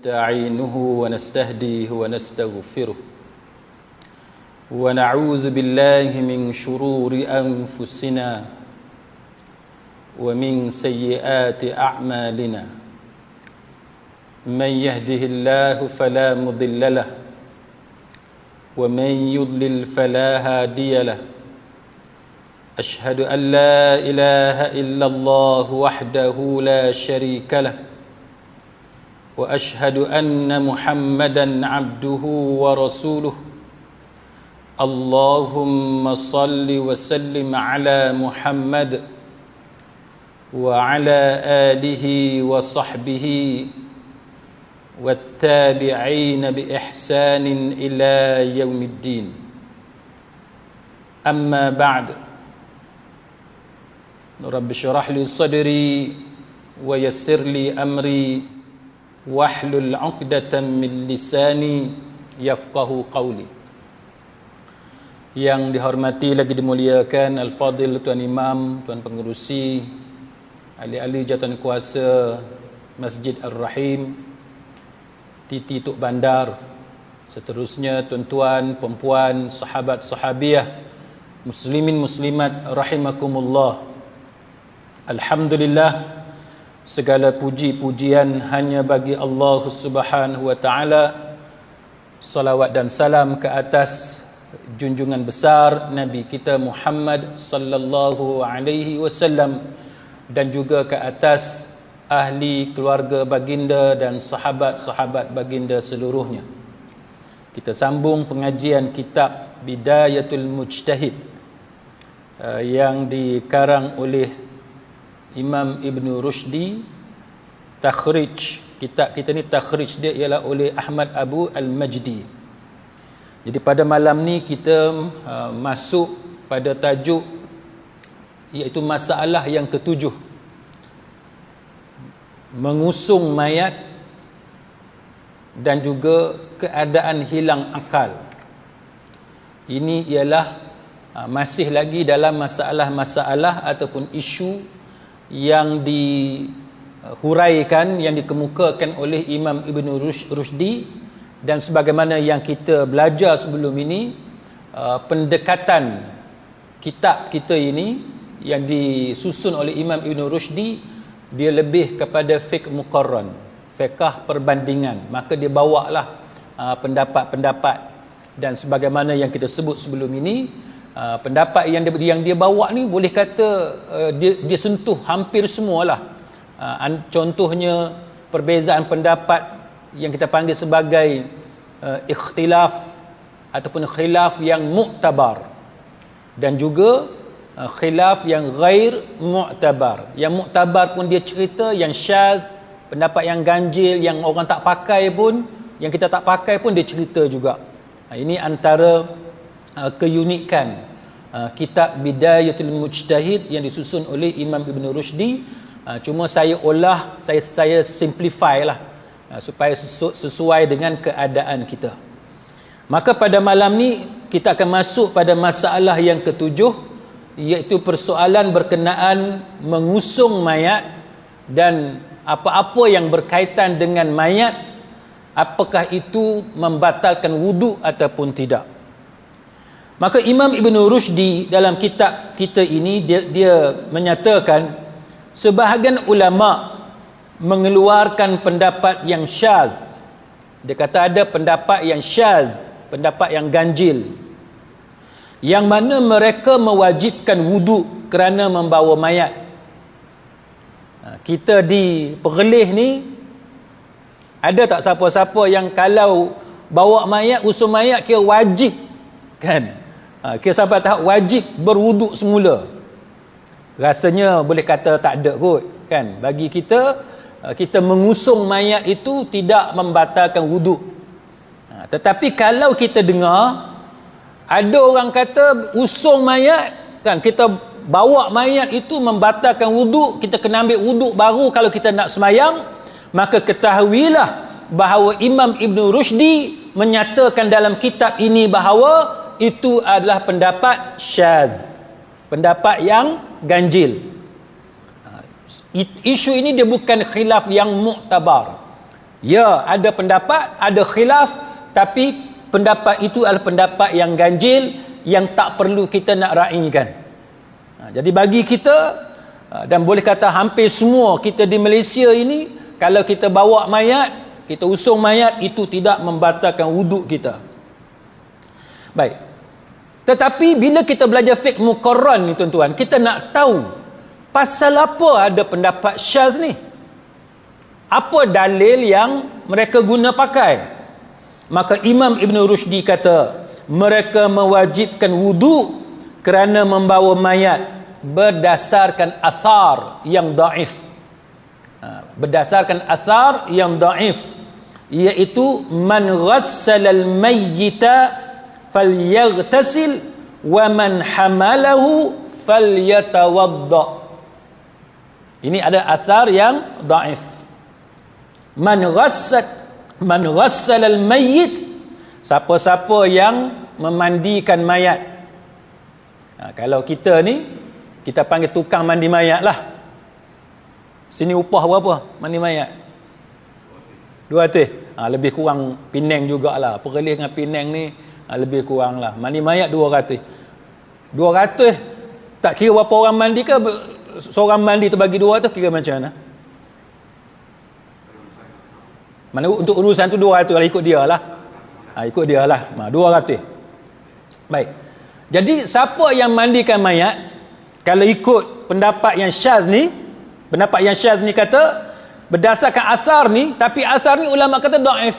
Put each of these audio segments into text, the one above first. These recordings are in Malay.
ونستعينه ونستهديه ونستغفره ونعوذ بالله من شرور أنفسنا ومن سيئات أعمالنا من يهده الله فلا مضل له ومن يضلل فلا هادي له أشهد أن لا إله إلا الله وحده لا شريك له وأشهد أن محمدا عبده ورسوله اللهم صل وسلم على محمد وعلى آله وصحبه والتابعين بإحسان إلى يوم الدين أما بعد رب اشرح لي صدري ويسر لي أمري واحلل عقدة من لساني يفقه قولي. Yang dihormati lagi dimuliakan Al-Fadil Tuan Imam, Tuan Pengerusi, ahli-ahli jawatan kuasa Masjid Ar-Rahim, Titi Tok Bandar, seterusnya tuan-tuan, perempuan, sahabat-sahabiah, muslimin muslimat rahimakumullah. Alhamdulillah, segala puji-pujian hanya bagi Allah Subhanahu wa taala. Salawat dan salam ke atas junjungan besar Nabi kita Muhammad sallallahu alaihi wasallam dan juga ke atas ahli keluarga baginda dan sahabat-sahabat baginda seluruhnya. Kita sambung pengajian kitab Bidayatul Mujtahid yang dikarang oleh Imam Ibn Rushdi. Takhrij kitab kita ni, takhrij dia ialah oleh Ahmad Abu Al-Majdi. Jadi pada malam ni kita masuk pada tajuk iaitu masalah yang ketujuh, mengusung mayat dan juga keadaan hilang akal. Ini ialah masih lagi dalam masalah-masalah ataupun isu yang dihuraikan, yang dikemukakan oleh Imam Ibn Rushdi. Dan sebagaimana yang kita belajar sebelum ini, pendekatan kitab kita ini yang disusun oleh Imam Ibn Rushdi, dia lebih kepada fiqh muqarran, fiqh perbandingan. Maka dia bawalah pendapat-pendapat, dan sebagaimana yang kita sebut sebelum ini, pendapat yang dia bawa ni boleh kata dia sentuh hampir semualah. Contohnya perbezaan pendapat yang kita panggil sebagai ikhtilaf ataupun khilaf yang mu'tabar, dan juga khilaf yang ghair mu'tabar. Yang mu'tabar pun dia cerita, yang syaz, pendapat yang ganjil, yang orang tak pakai pun, yang kita tak pakai pun dia cerita juga. Ini antara keunikan kitab Bidayatul Mujtahid yang disusun oleh Imam Ibn Rushdi. Cuma saya olah, saya simplify lah supaya sesuai dengan keadaan kita. Maka pada malam ni kita akan masuk pada masalah yang ketujuh, iaitu persoalan berkenaan mengusung mayat dan apa-apa yang berkaitan dengan mayat, apakah itu membatalkan wuduk ataupun tidak. Maka Imam Ibn Rushdi dalam kitab kita ini dia menyatakan sebahagian ulama mengeluarkan pendapat yang syaz. Dia kata ada pendapat yang syaz, pendapat yang ganjil, yang mana mereka mewajibkan wuduk kerana membawa mayat. Kita di Perlis ni ada tak siapa-siapa yang kalau bawa mayat, usung mayat, kira wajib, kan? Kira sampai tahap wajib berwuduk semula? Rasanya boleh kata tak ada kot, kan? Bagi kita, kita mengusung mayat itu tidak membatalkan wuduk. Tetapi kalau kita dengar ada orang kata usung mayat, kan, kita bawa mayat itu membatalkan wuduk, kita kena ambil wuduk baru kalau kita nak semayang, maka ketahuilah bahawa Imam Ibn Rushdi menyatakan dalam kitab ini bahawa itu adalah pendapat syadz, pendapat yang ganjil. Isu ini dia bukan khilaf yang mu'tabar. Ya, ada pendapat, ada khilaf, tapi pendapat itu adalah pendapat yang ganjil, yang tak perlu kita nak raikan. Jadi bagi kita, dan boleh kata hampir semua kita di Malaysia ini, kalau kita bawa mayat, kita usung mayat, itu tidak membatalkan wuduk kita. Baik. Tetapi bila kita belajar fiqh muqarran ni tuan-tuan, kita nak tahu pasal apa ada pendapat syaz ni. Apa dalil yang mereka guna pakai? Maka Imam Ibn Rushdi kata, mereka mewajibkan wuduk kerana membawa mayat berdasarkan athar yang daif. Berdasarkan athar yang daif, iaitu man ghassala al-mayyita falyaghtasil wa man hamalahu falyatawadda. Ini ada athar yang daif. Man ghassala al-mayyit, siapa-siapa yang memandikan mayat. Kalau kita ni, kita panggil tukang mandi mayat lah. Sini upah berapa mandi mayat? 200. Lebih kurang Penang jugalah. Perlis dengan Penang ni lebih kurang lah. Mandi mayat 200. 200 tak kira berapa orang mandi ke, seorang mandi tu bagi 200, kira macam mana? Mana untuk urusan tu 200 lah, ikut dia lah. Ikut dia lah. 200. Baik. Jadi siapa yang mandikan mayat, kalau ikut pendapat yang syaz ni, kata berdasarkan asar ni, tapi asar ni ulama kata dhaif.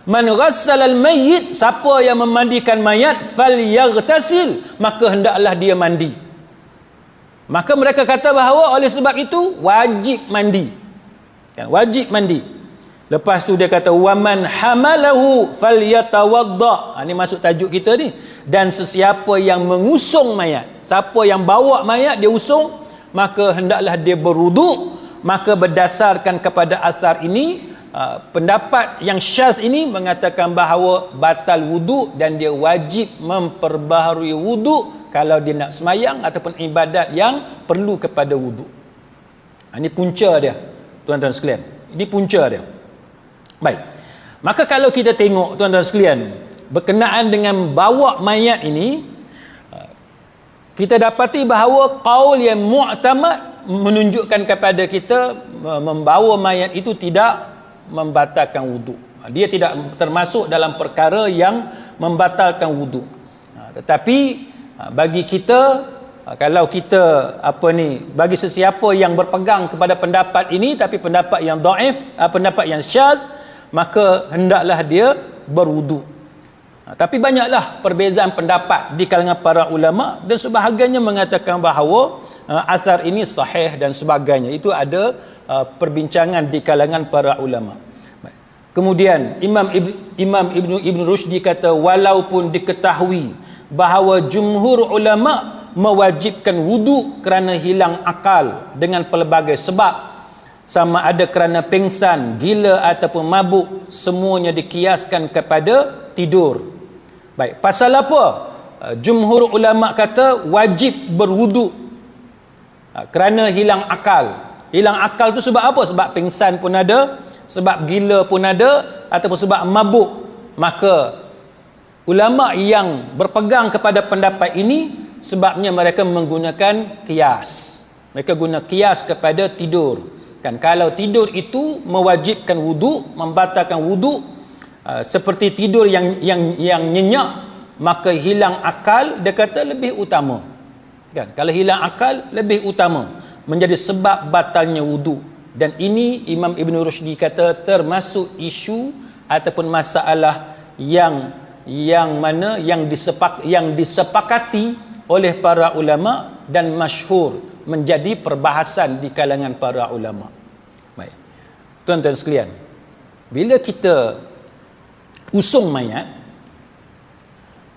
Man ghassala al-mayyit, siapa yang memandikan mayat, falyaghtasil, maka hendaklah dia mandi. Maka mereka kata bahawa oleh sebab itu wajib mandi. Kan, wajib mandi. Lepas tu dia kata waman hamalahu falyatawadda. Ini masuk tajuk kita ni. Dan sesiapa yang mengusung mayat, siapa yang bawa mayat dia usung, maka hendaklah dia berwuduk. Maka berdasarkan kepada asar ini, pendapat yang syadz ini mengatakan bahawa batal wuduk dan dia wajib memperbaharui wuduk kalau dia nak semayang ataupun ibadat yang perlu kepada wuduk. Ini punca dia, tuan-tuan sekalian. Ini punca dia. Baik. Maka kalau kita tengok tuan-tuan sekalian, berkenaan dengan bawa mayat ini, kita dapati bahawa qaul yang mu'tamad menunjukkan kepada kita membawa mayat itu tidak membatalkan wuduk. Dia tidak termasuk dalam perkara yang membatalkan wuduk. Tetapi bagi kita, kalau kita bagi sesiapa yang berpegang kepada pendapat ini tapi pendapat yang dhaif, pendapat yang syadz, maka hendaklah dia berwuduk. Tapi banyaklah perbezaan pendapat di kalangan para ulama, dan sebahagiannya mengatakan bahawa asar ini sahih dan sebagainya. Itu ada perbincangan di kalangan para ulama. Kemudian Imam Ibn Rushdi kata, walaupun diketahui bahawa jumhur ulama mewajibkan wuduk kerana hilang akal dengan pelbagai sebab, sama ada kerana pengsan, gila ataupun mabuk, semuanya dikiaskan kepada tidur. Baik, pasal apa jumhur ulama kata wajib berwuduk? Kerana hilang akal. Hilang akal tu sebab apa? Sebab pengsan pun ada, sebab gila pun ada, ataupun sebab mabuk. Maka ulama yang berpegang kepada pendapat ini, sebabnya mereka menggunakan kias. Mereka guna kias kepada tidur. Kan, kalau tidur itu mewajibkan wuduk, membatalkan wuduk, seperti tidur yang nyenyak, maka hilang akal, dia kata lebih utama. Kan, kalau hilang akal lebih utama, menjadi sebab batalnya wuduk. Dan ini Imam Ibn Rushdi kata termasuk isu ataupun masalah yang disepakati oleh para ulama dan masyhur, menjadi perbahasan di kalangan para ulama. Baik. Tuan-tuan sekalian, bila kita usung mayat,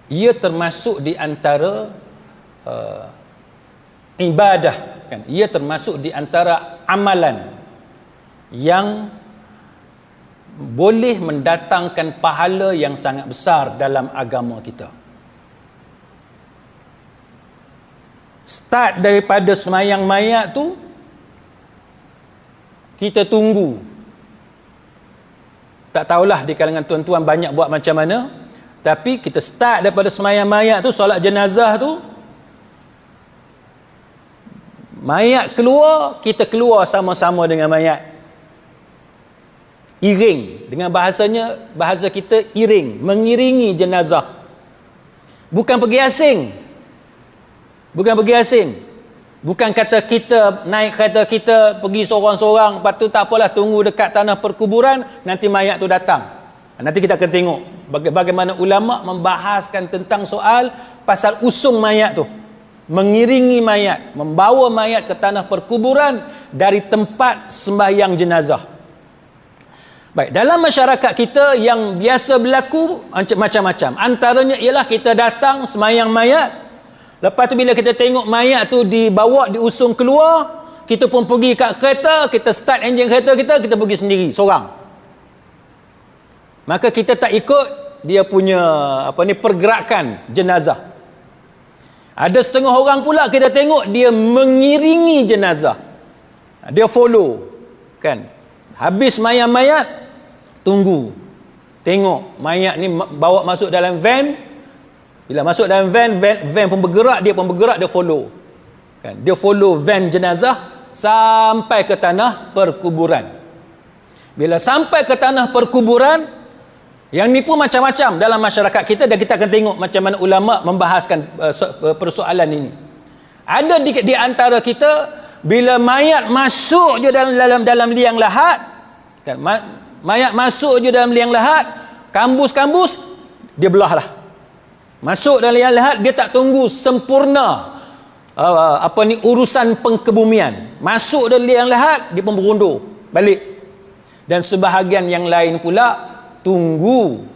ia termasuk di antara ibadah, kan? Ia termasuk di antara amalan yang boleh mendatangkan pahala yang sangat besar dalam agama kita. Start daripada semayang mayat tu, kita tunggu Tak tahulah di kalangan tuan-tuan banyak buat macam mana, tapi kita start daripada sembahyang mayat tu, solat jenazah tu, mayat keluar, kita keluar sama-sama dengan mayat. Iring, dengan bahasa kita iring, mengiringi jenazah. Bukan pergi asing. Bukan kata kita naik kereta kita pergi seorang-seorang, lepas tu tak apalah, tunggu dekat tanah perkuburan, nanti mayat tu datang. Nanti kita akan tengok bagaimana ulama membahaskan tentang soal pasal usung mayat tu, mengiringi mayat, membawa mayat ke tanah perkuburan dari tempat sembahyang jenazah. Baik, dalam masyarakat kita yang biasa berlaku macam-macam. Antaranya ialah kita datang sembahyang mayat, lepas tu bila kita tengok mayat tu dibawa, diusung keluar, kita pun pergi kat kereta, kita start enjin kereta kita pergi sendiri, seorang. Maka kita tak ikut dia punya pergerakan jenazah. Ada setengah orang pula kita tengok dia mengiringi jenazah. Dia follow, kan? Habis sembahyang mayat, tunggu, tengok mayat ni bawa masuk dalam van. Bila masuk dalam van pun bergerak, dia pun bergerak, dia follow, kan? Dia follow van jenazah sampai ke tanah perkuburan. Bila sampai ke tanah perkuburan, yang ni pun macam-macam dalam masyarakat kita, dan kita akan tengok macam mana ulama membahaskan persoalan ini. Ada di antara kita, bila mayat masuk je dalam liang lahat, kan, mayat masuk je dalam liang lahat, kambus dia belah lah. Masuk dalam liang lahat, dia tak tunggu sempurna urusan pengkebumian. Masuk dalam liang lahat, dia pun berundur balik. Dan sebahagian yang lain pula tunggu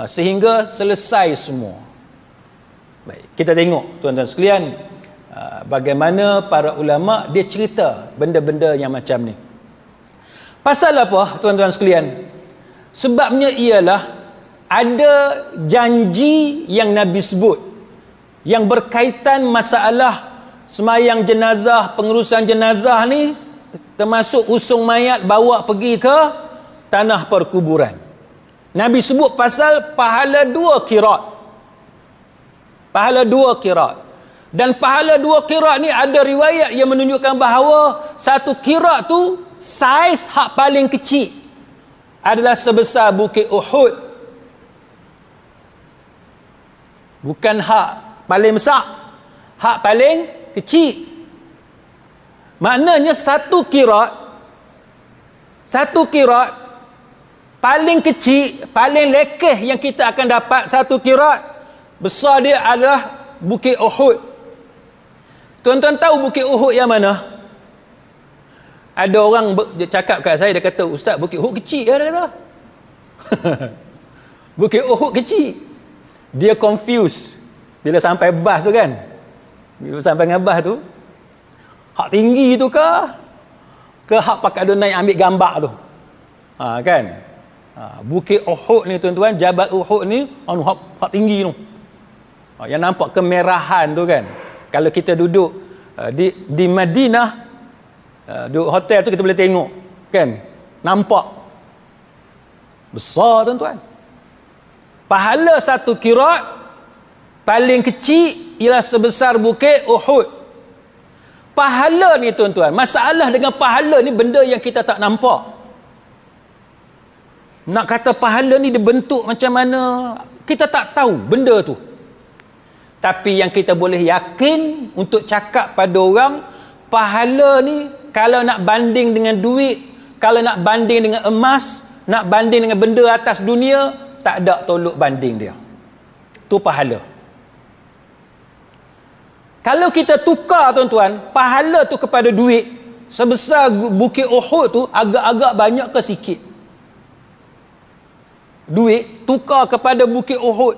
sehingga selesai semua. Baik, kita tengok tuan-tuan sekalian, bagaimana para ulama dia cerita benda-benda yang macam ni. Pasal apa tuan-tuan sekalian? Sebabnya ialah ada janji yang Nabi sebut yang berkaitan masalah sembahyang jenazah, pengurusan jenazah ni, termasuk usung mayat bawa pergi ke tanah perkuburan. Nabi sebut pasal pahala 2 qirat. Pahala 2 qirat. Dan pahala 2 qirat ni ada riwayat yang menunjukkan bahawa 1 qirat tu saiz hak paling kecil adalah sebesar bukit Uhud. Bukan hak paling besar, hak paling kecil. Maknanya 1 qirat paling kecil, paling lekeh yang kita akan dapat, 1 qirat besar dia adalah bukit Uhud. Tuan-tuan tahu bukit Uhud yang mana? Ada orang dia cakap kat saya, dia kata, "Ustaz, bukit Uhud kecil ya?" Dia kata. Bukit Uhud kecil. Dia confuse bila sampai bas tu, kan? Bila sampai dengan bas tu, hak tinggi tu ke hak pakai dia naik ambil gambar tu, kan? Bukit Uhud ni tuan-tuan, Jabal Uhud ni hak tinggi tu, yang nampak kemerahan tu, kan? Kalau kita duduk di Madinah, duduk hotel tu, kita boleh tengok, kan? Nampak besar tuan-tuan. Pahala 1 qirat paling kecil ialah sebesar bukit Uhud. Pahala ni tuan-tuan, masalah dengan pahala ni benda yang kita tak nampak. Nak kata pahala ni dibentuk macam mana, kita tak tahu benda tu. Tapi yang kita boleh yakin untuk cakap pada orang, pahala ni kalau nak banding dengan duit, kalau nak banding dengan emas, nak banding dengan benda atas dunia, tak ada tolok banding dia. Tu pahala. Kalau kita tukar tuan-tuan, pahala tu kepada duit sebesar bukit Uhud tu, agak-agak banyak ke sikit? Duit tukar kepada bukit Uhud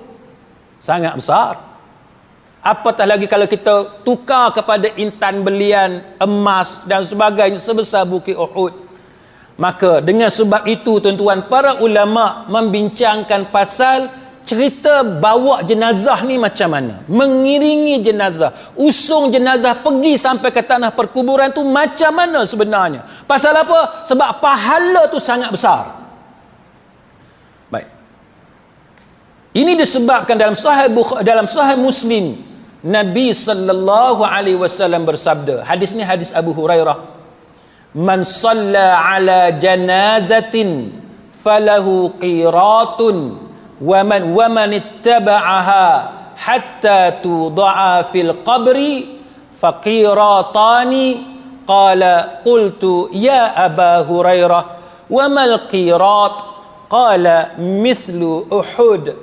sangat besar. Apatah lagi kalau kita tukar kepada intan belian, emas dan sebagainya sebesar bukit Uhud. Maka dengan sebab itu tuan-tuan, para ulama membincangkan pasal cerita bawa jenazah ni macam mana, mengiringi jenazah, usung jenazah pergi sampai ke tanah perkuburan tu macam mana sebenarnya. Pasal apa? Sebab pahala tu sangat besar. Ini disebabkan dalam sahih Muslim, Nabi sallallahu alaihi wasallam bersabda, hadis ni hadis Abu Hurairah, man shalla ala janazatin falahu qiratun wa man ittaba'aha hatta tuda'a fil qabri faqiratani. Qala qultu ya Aba Hurairah wa mal qirat? Qala mithlu Uhud.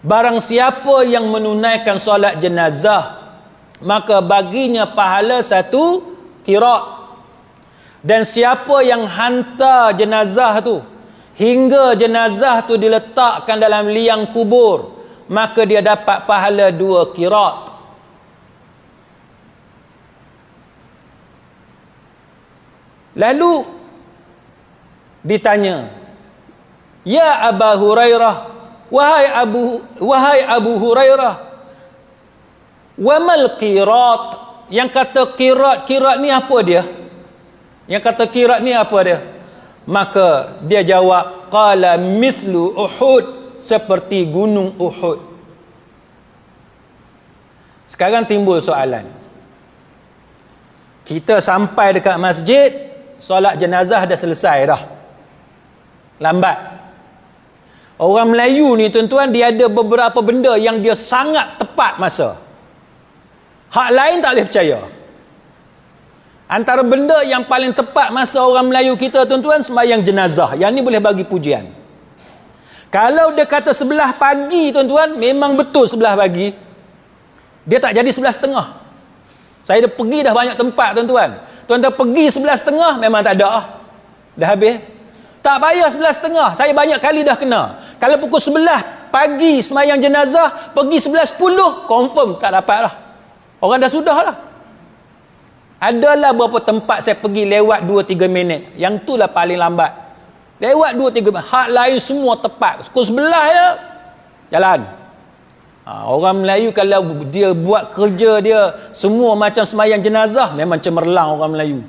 Barang siapa yang menunaikan solat jenazah, maka baginya pahala 1 qirat. Dan siapa yang hantar jenazah tu hingga jenazah tu diletakkan dalam liang kubur, maka dia dapat pahala 2 qirat. Lalu ditanya, ya Aba Hurairah, wahai Abu Hurairah, wamal qirat? Yang kata qirat ni apa dia? Yang kata qirat ni apa dia? Maka dia jawab, qala mithlu Uhud, seperti gunung Uhud. Sekarang timbul soalan. Kita sampai dekat masjid, solat jenazah dah selesai dah. Lambat. Orang Melayu ni tuan-tuan, dia ada beberapa benda yang dia sangat tepat masa. Hak lain tak boleh percaya. Antara benda yang paling tepat masa orang Melayu kita tuan-tuan, sembahyang jenazah. Yang ni boleh bagi pujian. Kalau dia kata 11 pagi tuan-tuan, memang betul 11 pagi. Dia tak jadi 11.30. Saya dah pergi dah banyak tempat tuan-tuan. Tuan-tuan pergi 11.30 memang tak ada. Dah habis. Tak payah 11.30. Saya banyak kali dah kena. Kalau pukul 11 pagi sembahyang jenazah, pergi 11.10 confirm tak dapat lah. Orang dah sudah lah. Adalah beberapa tempat saya pergi lewat 2-3 minit. Yang tu lah paling lambat. Lewat 2-3 minit. Hak lain semua tepat. Pukul 11 je jalan. Orang Melayu kalau dia buat kerja dia semua macam sembahyang jenazah, memang cemerlang orang Melayu.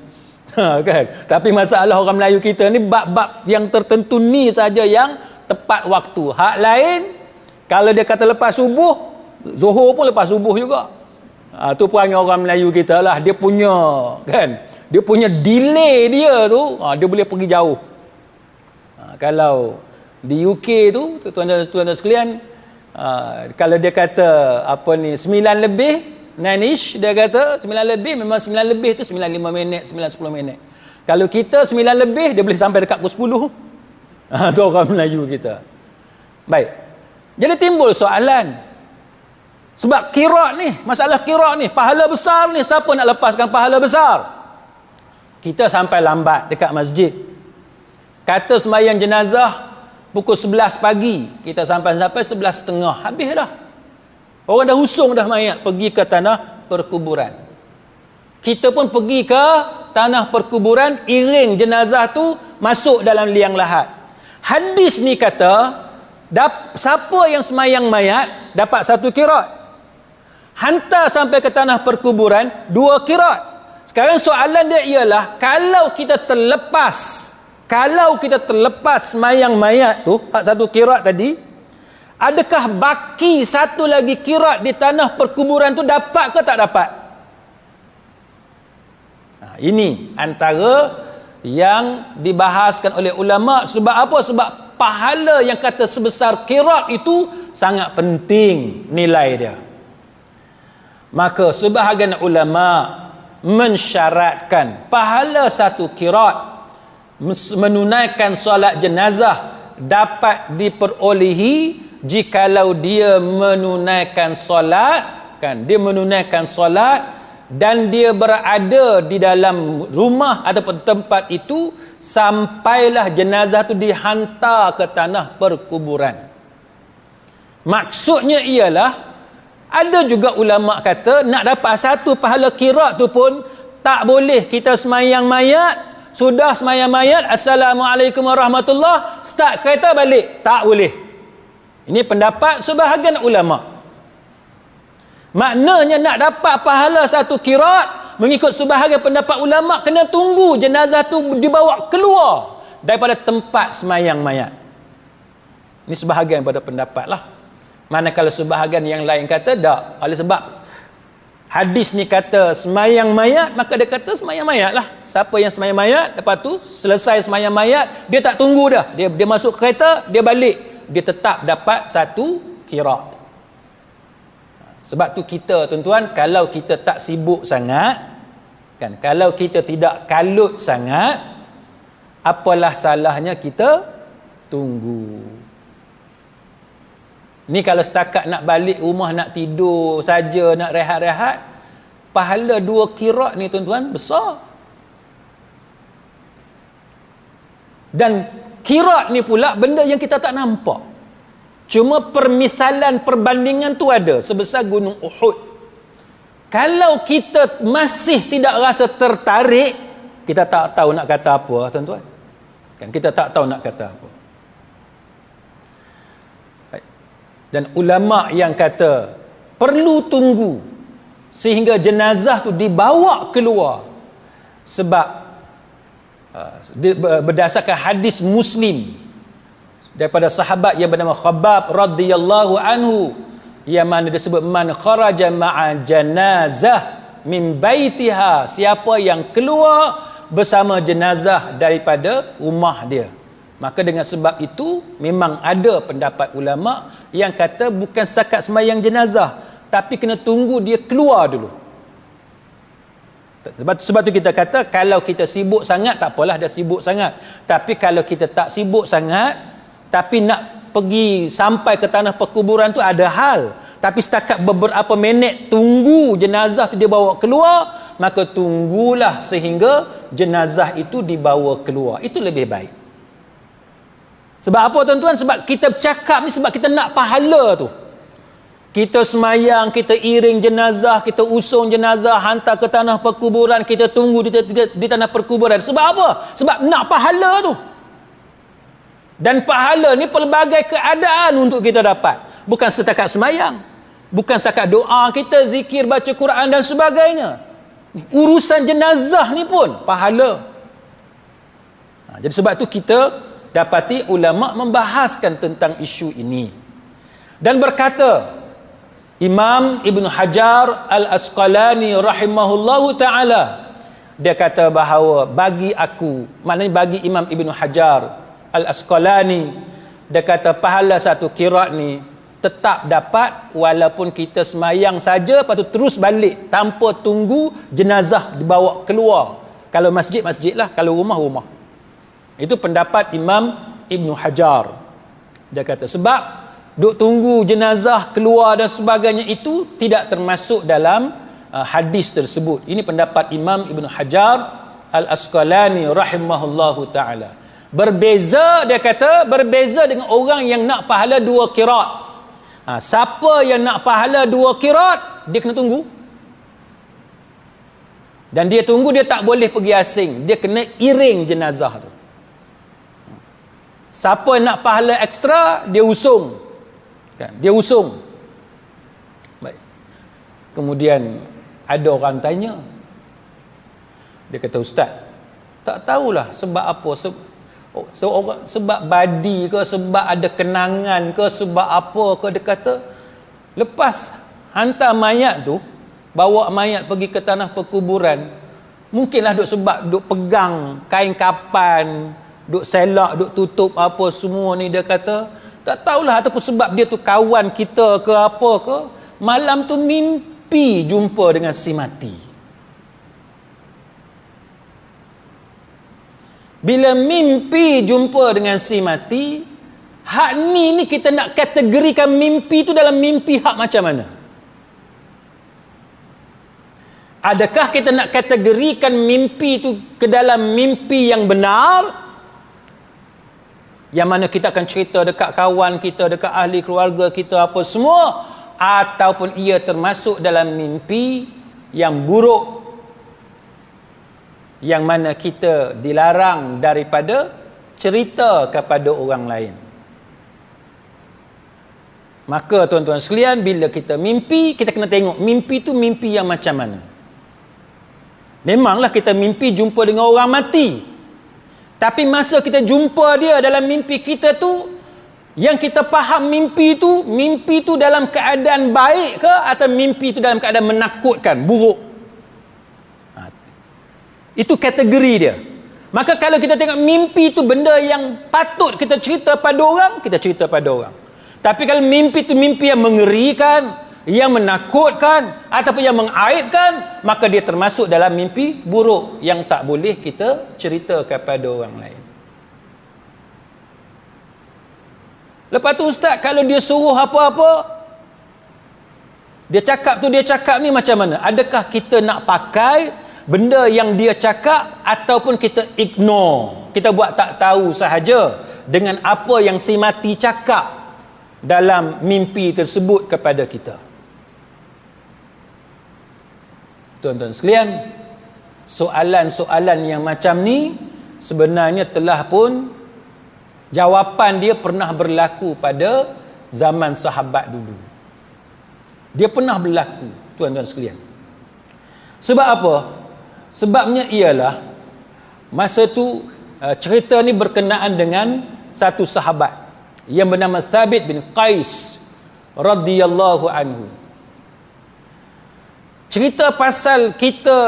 Kan? Tapi masalah orang Melayu kita ni bab-bab yang tertentu ni saja yang tepat waktu. Hak lain kalau dia kata lepas subuh, Zuhur pun lepas subuh juga. Tu perangai orang Melayu kita lah. Dia punya kan, dia punya delay dia tu, dia boleh pergi jauh. Kalau di UK tu tuan-tuan sekalian, kalau dia kata apa ni 9 lebih 9ish, dia kata 9 lebih, memang 9 lebih tu 9.5 minit, 9-10 minit. Kalau kita 9 lebih, dia boleh sampai dekat pukul 10. Tu orang Melayu kita. Baik. Jadi timbul soalan. Sebab qirat ni, masalah qirat ni, pahala besar ni, siapa nak lepaskan pahala besar? Kita sampai lambat dekat masjid. Kata sembahyang jenazah pukul 11 pagi, kita sampai 11.30, habis dah. Orang dah husung dah mayat, pergi ke tanah perkuburan. Kita pun pergi ke tanah perkuburan, iring jenazah tu masuk dalam liang lahat. Hadis ni kata, siapa yang sembahyang mayat dapat 1 qirat. Hantar sampai ke tanah perkuburan 2 qirat. Sekarang soalan dia ialah, kalau kita terlepas sembahyang mayat tu, 1 qirat tadi, adakah baki 1 lagi qirat di tanah perkuburan tu, dapat ke tak dapat? Ini antara yang dibahaskan oleh ulama. Sebab apa? Sebab pahala yang kata sebesar qirat itu sangat penting nilai dia. Maka sebahagian ulama mensyaratkan pahala 1 qirat menunaikan solat jenazah dapat diperolehi jikalau dia menunaikan solat, kan, dia menunaikan solat dan dia berada di dalam rumah ataupun tempat itu sampailah jenazah itu dihantar ke tanah perkuburan. Maksudnya ialah, ada juga ulama kata nak dapat 1 pahala qirat tu pun tak boleh kita sembahyang mayat, sudah sembahyang mayat, Assalamualaikum warahmatullahi, start kereta balik, tak boleh. Ini pendapat sebahagian ulama. Maknanya nak dapat pahala 1 qirat, mengikut sebahagian pendapat ulama, kena tunggu jenazah tu dibawa keluar daripada tempat sembahyang mayat. Ini sebahagian pada pendapat lah. Manakala sebahagian yang lain kata tak, oleh sebab hadis ni kata semayang mayat, maka dia kata semayang mayat lah. Siapa yang semayang mayat, lepas tu selesai semayang mayat, dia tak tunggu dah, dia masuk kereta, dia balik, dia tetap dapat satu qirat. Sebab tu kita tuan-tuan, kalau kita tak sibuk sangat kan, kalau kita tidak kalut sangat, apalah salahnya kita tunggu. Ni kalau setakat nak balik rumah, nak tidur saja, nak rehat-rehat, pahala 2 qirat ni tuan-tuan besar. Dan qirat ni pula benda yang kita tak nampak. Cuma permisalan perbandingan tu ada sebesar gunung Uhud. Kalau kita masih tidak rasa tertarik, kita tak tahu nak kata apa tuan-tuan. Kan kita tak tahu nak kata apa. Dan ulama yang kata perlu tunggu sehingga jenazah tu dibawa keluar, sebab berdasarkan hadis Muslim daripada sahabat yang bernama Khabbab radhiyallahu anhu, yang mana disebut man kharaja ma'a janazah min baitiha, siapa yang keluar bersama jenazah daripada rumah dia. Maka dengan sebab itu memang ada pendapat ulama yang kata bukan setakat sembahyang jenazah, tapi kena tunggu dia keluar dulu. Sebab tu kita kata kalau kita sibuk sangat, tak apalah dah sibuk sangat. Tapi kalau kita tak sibuk sangat, tapi nak pergi sampai ke tanah perkuburan tu ada hal, tapi setakat beberapa minit tunggu jenazah tu dia bawa keluar, maka tunggulah sehingga jenazah itu dibawa keluar. Itu lebih baik. Sebab apa tuan-tuan? Sebab kita bercakap ni sebab kita nak pahala tu. Kita semayang, kita iring jenazah, kita usung jenazah, hantar ke tanah perkuburan, kita tunggu di tanah perkuburan. Sebab apa? Sebab nak pahala tu. Dan pahala ni pelbagai keadaan untuk kita dapat. Bukan setakat semayang, bukan setakat doa kita, zikir, baca Quran dan sebagainya. Urusan jenazah ni pun pahala. Jadi sebab tu kita dapati ulama membahaskan tentang isu ini. Dan berkata Imam Ibn Hajar Al-Asqalani rahimahullahu ta'ala, dia kata bahawa bagi aku, maknanya bagi Imam Ibn Hajar Al-Asqalani, dia kata pahala 1 qirat ni tetap dapat walaupun kita semayang saja, lepas tu terus balik tanpa tunggu jenazah dibawa keluar. Kalau masjid, masjid lah. Kalau rumah, rumah. Itu pendapat Imam Ibn Hajar. Dia kata sebab duk tunggu jenazah keluar dan sebagainya itu tidak termasuk dalam hadis tersebut. Ini pendapat Imam Ibn Hajar Al-Asqalani rahimahullahu ta'ala. Berbeza, dia kata, berbeza dengan orang yang nak pahala 2 qirat. Siapa yang nak pahala 2 qirat, dia kena tunggu. Dan dia tunggu, dia tak boleh pergi asing. Dia kena iring jenazah tu. Siapa nak pahala ekstra, dia usung. Kan? Dia usung. Baik. Kemudian ada orang tanya. Dia kata, Ustaz, tak tahulah sebab apa. Sebab badi ke, sebab ada kenangan ke, sebab apa ke. Dia kata, lepas hantar mayat tu, bawa mayat pergi ke tanah perkuburan, mungkinlah sebab duk pegang kain kapan, duk selak, duk tutup apa semua ni. Dia kata tak tahulah, ataupun sebab dia tu kawan kita ke apa ke, malam tu mimpi jumpa dengan si mati. Bila mimpi jumpa dengan si mati, hak ni kita nak kategorikan mimpi tu dalam mimpi hak macam mana? Adakah kita nak kategorikan mimpi tu ke dalam mimpi yang benar, yang mana kita akan cerita dekat kawan kita, dekat ahli keluarga kita apa semua, ataupun ia termasuk dalam mimpi yang buruk, yang mana kita dilarang daripada cerita kepada orang lain. Maka tuan-tuan sekalian, bila kita mimpi, kita kena tengok mimpi tu mimpi yang macam mana. Memanglah kita mimpi jumpa dengan orang mati, tapi masa kita jumpa dia dalam mimpi kita tu, Yang kita faham mimpi itu dalam keadaan baik ke atau mimpi itu dalam keadaan menakutkan, buruk. Itu kategori dia. Maka kalau kita tengok mimpi itu benda yang patut kita cerita pada orang, kita cerita pada orang. Tapi kalau mimpi itu mimpi yang mengerikan, yang menakutkan ataupun yang mengaibkan, maka dia termasuk dalam mimpi buruk yang tak boleh kita cerita kepada orang lain. Lepas tu ustaz, kalau dia suruh apa-apa, dia cakap ni macam mana? Adakah kita nak pakai benda yang dia cakap ataupun kita ignore, kita buat tak tahu sahaja dengan apa yang si mati cakap dalam mimpi tersebut kepada kita? Tuan-tuan sekalian, soalan-soalan yang macam ni sebenarnya telah pun jawapan dia pernah berlaku pada zaman sahabat dulu. Dia pernah berlaku, tuan-tuan sekalian. Sebab apa? Sebabnya ialah masa tu cerita ni berkenaan dengan satu sahabat yang bernama Thabit bin Qais radhiyallahu anhu. Cerita pasal kita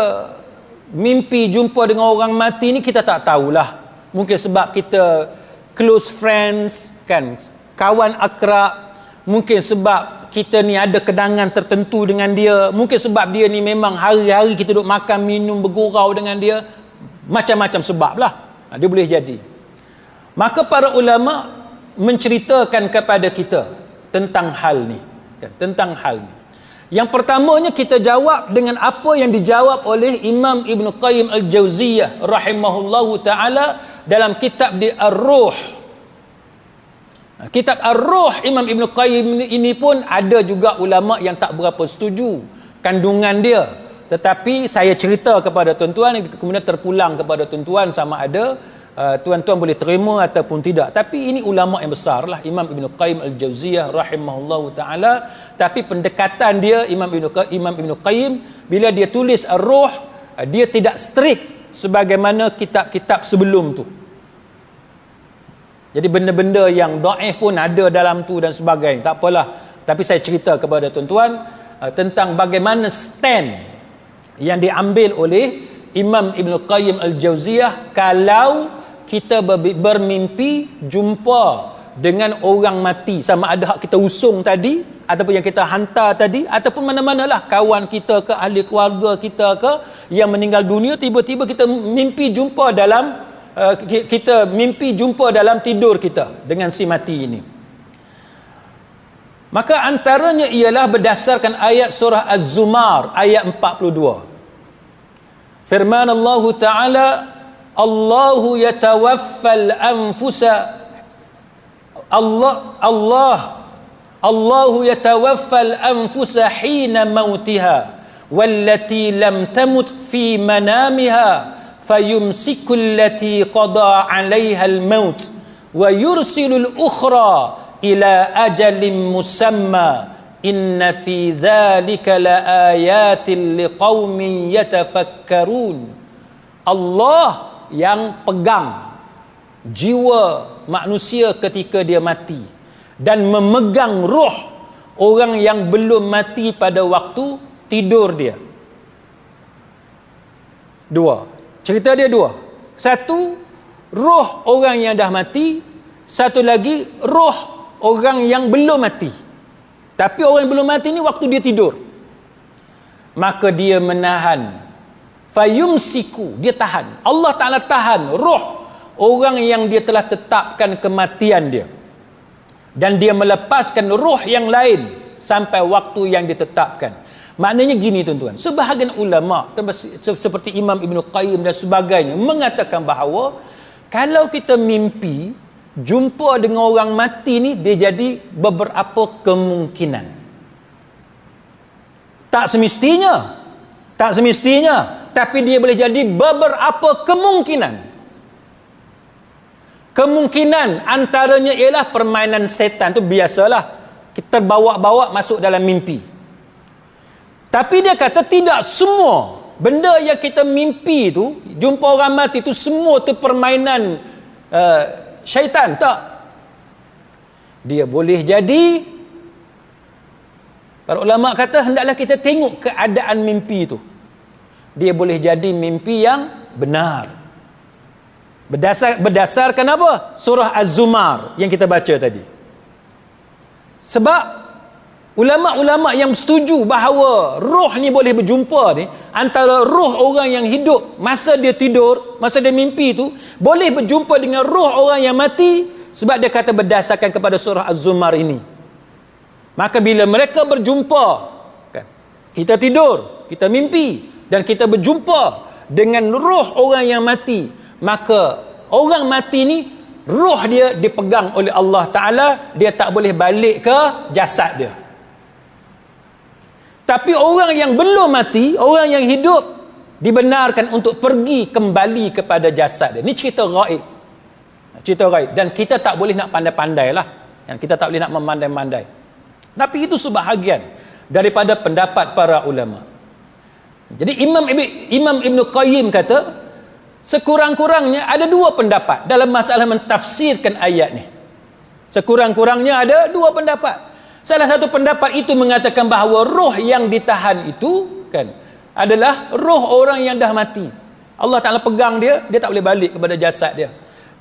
mimpi jumpa dengan orang mati ni kita tak tahulah. Mungkin sebab kita close friends kan, kawan akrab, mungkin sebab kita ni ada kenangan tertentu dengan dia, mungkin sebab dia ni memang hari-hari kita duduk makan minum bergurau dengan dia, macam-macam sebab lah, dia boleh jadi. Maka para ulama menceritakan kepada kita tentang hal ni kan, tentang hal ni. Yang pertamanya kita jawab dengan apa yang dijawab oleh Imam Ibn Qayyim Al-Jauziyah rahimahullahu ta'ala dalam kitab di Ar-Ruh. Kitab Ar-Ruh Imam Ibn Qayyim ini pun ada juga ulama yang tak berapa setuju kandungan dia. Tetapi saya cerita kepada tuan-tuan, kemudian terpulang kepada tuan-tuan sama ada tuan-tuan boleh terima ataupun tidak. Tapi ini ulama yang besar lah, Imam Ibn Qayyim Al-Jauziyah rahimahullahu ta'ala. Tapi pendekatan dia Imam Ibn Qayyim bila dia tulis Ar-Ruh, dia tidak strict sebagaimana kitab-kitab sebelum tu. Jadi benda-benda yang dhaif pun ada dalam tu dan sebagainya. Tak apalah. Tapi saya cerita kepada tuan-tuan tentang bagaimana stand yang diambil oleh Imam Ibn Qayyim Al-Jauziyah kalau kita bermimpi jumpa dengan orang mati, sama ada hak kita usung tadi ataupun yang kita hantar tadi, ataupun mana-manalah kawan kita ke, ahli keluarga kita ke yang meninggal dunia, tiba-tiba kita mimpi jumpa dalam kita mimpi jumpa dalam tidur kita dengan si mati ini. Maka antaranya ialah berdasarkan ayat surah Az-Zumar ayat 42. Firman Allah Ta'ala, Allahu yatawaffal anfusa, Allahu yatawaffal anfusa hina mautiha wallati lam tamut fi manamiha fayumsiku allati qada 'alaiha al-maut wa yursilu al-ukhra ila ajalin musamma inna fi dhalika laayatin liqaumin yatafakkarun. Allah yang pegang jiwa manusia ketika dia mati dan memegang roh orang yang belum mati pada waktu tidur dia. Dua. Cerita dia dua. Satu, roh orang yang dah mati. Satu lagi, roh orang yang belum mati. Tapi orang yang belum mati ni waktu dia tidur, maka dia menahan. Fayumsiku, dia tahan. Allah Ta'ala tahan roh orang yang dia telah tetapkan kematian dia, dan dia melepaskan roh yang lain sampai waktu yang ditetapkan. Maknanya gini tuan-tuan, sebahagian ulama seperti Imam Ibn Qayyim dan sebagainya mengatakan bahawa kalau kita mimpi jumpa dengan orang mati ni, dia jadi beberapa kemungkinan. Tak semestinya, tapi dia boleh jadi beberapa kemungkinan. Kemungkinan antaranya ialah permainan setan. Tu biasalah, kita bawa-bawa masuk dalam mimpi. Tapi dia kata tidak semua benda yang kita mimpi tu, jumpa orang mati tu, semua tu permainan syaitan. Tak. Dia boleh jadi, para ulama kata hendaklah kita tengok keadaan mimpi itu. Dia boleh jadi mimpi yang benar. Berdasarkan apa? Surah Az-Zumar yang kita baca tadi. Sebab ulama-ulama yang setuju bahawa roh ni boleh berjumpa ni, antara roh orang yang hidup masa dia tidur, masa dia mimpi tu, boleh berjumpa dengan roh orang yang mati, sebab dia kata berdasarkan kepada surah Az-Zumar ini. Maka bila mereka berjumpa, kan, kita tidur, kita mimpi, dan kita berjumpa dengan roh orang yang mati, maka orang mati ni roh dia dipegang oleh Allah Ta'ala, dia tak boleh balik ke jasad dia. Tapi orang yang belum mati, orang yang hidup, dibenarkan untuk pergi kembali kepada jasad dia. Ini cerita gaib. Cerita gaib. Dan kita tak boleh nak pandai-pandai lah. Kita tak boleh nak memandai-mandai. Tapi itu sebahagian daripada pendapat para ulama. Jadi Imam Ibn Qayyim kata, sekurang-kurangnya ada dua pendapat dalam masalah mentafsirkan ayat ni. Sekurang-kurangnya ada dua pendapat. Salah satu pendapat itu mengatakan bahawa roh yang ditahan itu, kan, adalah roh orang yang dah mati. Allah Ta'ala pegang dia, dia tak boleh balik kepada jasad dia.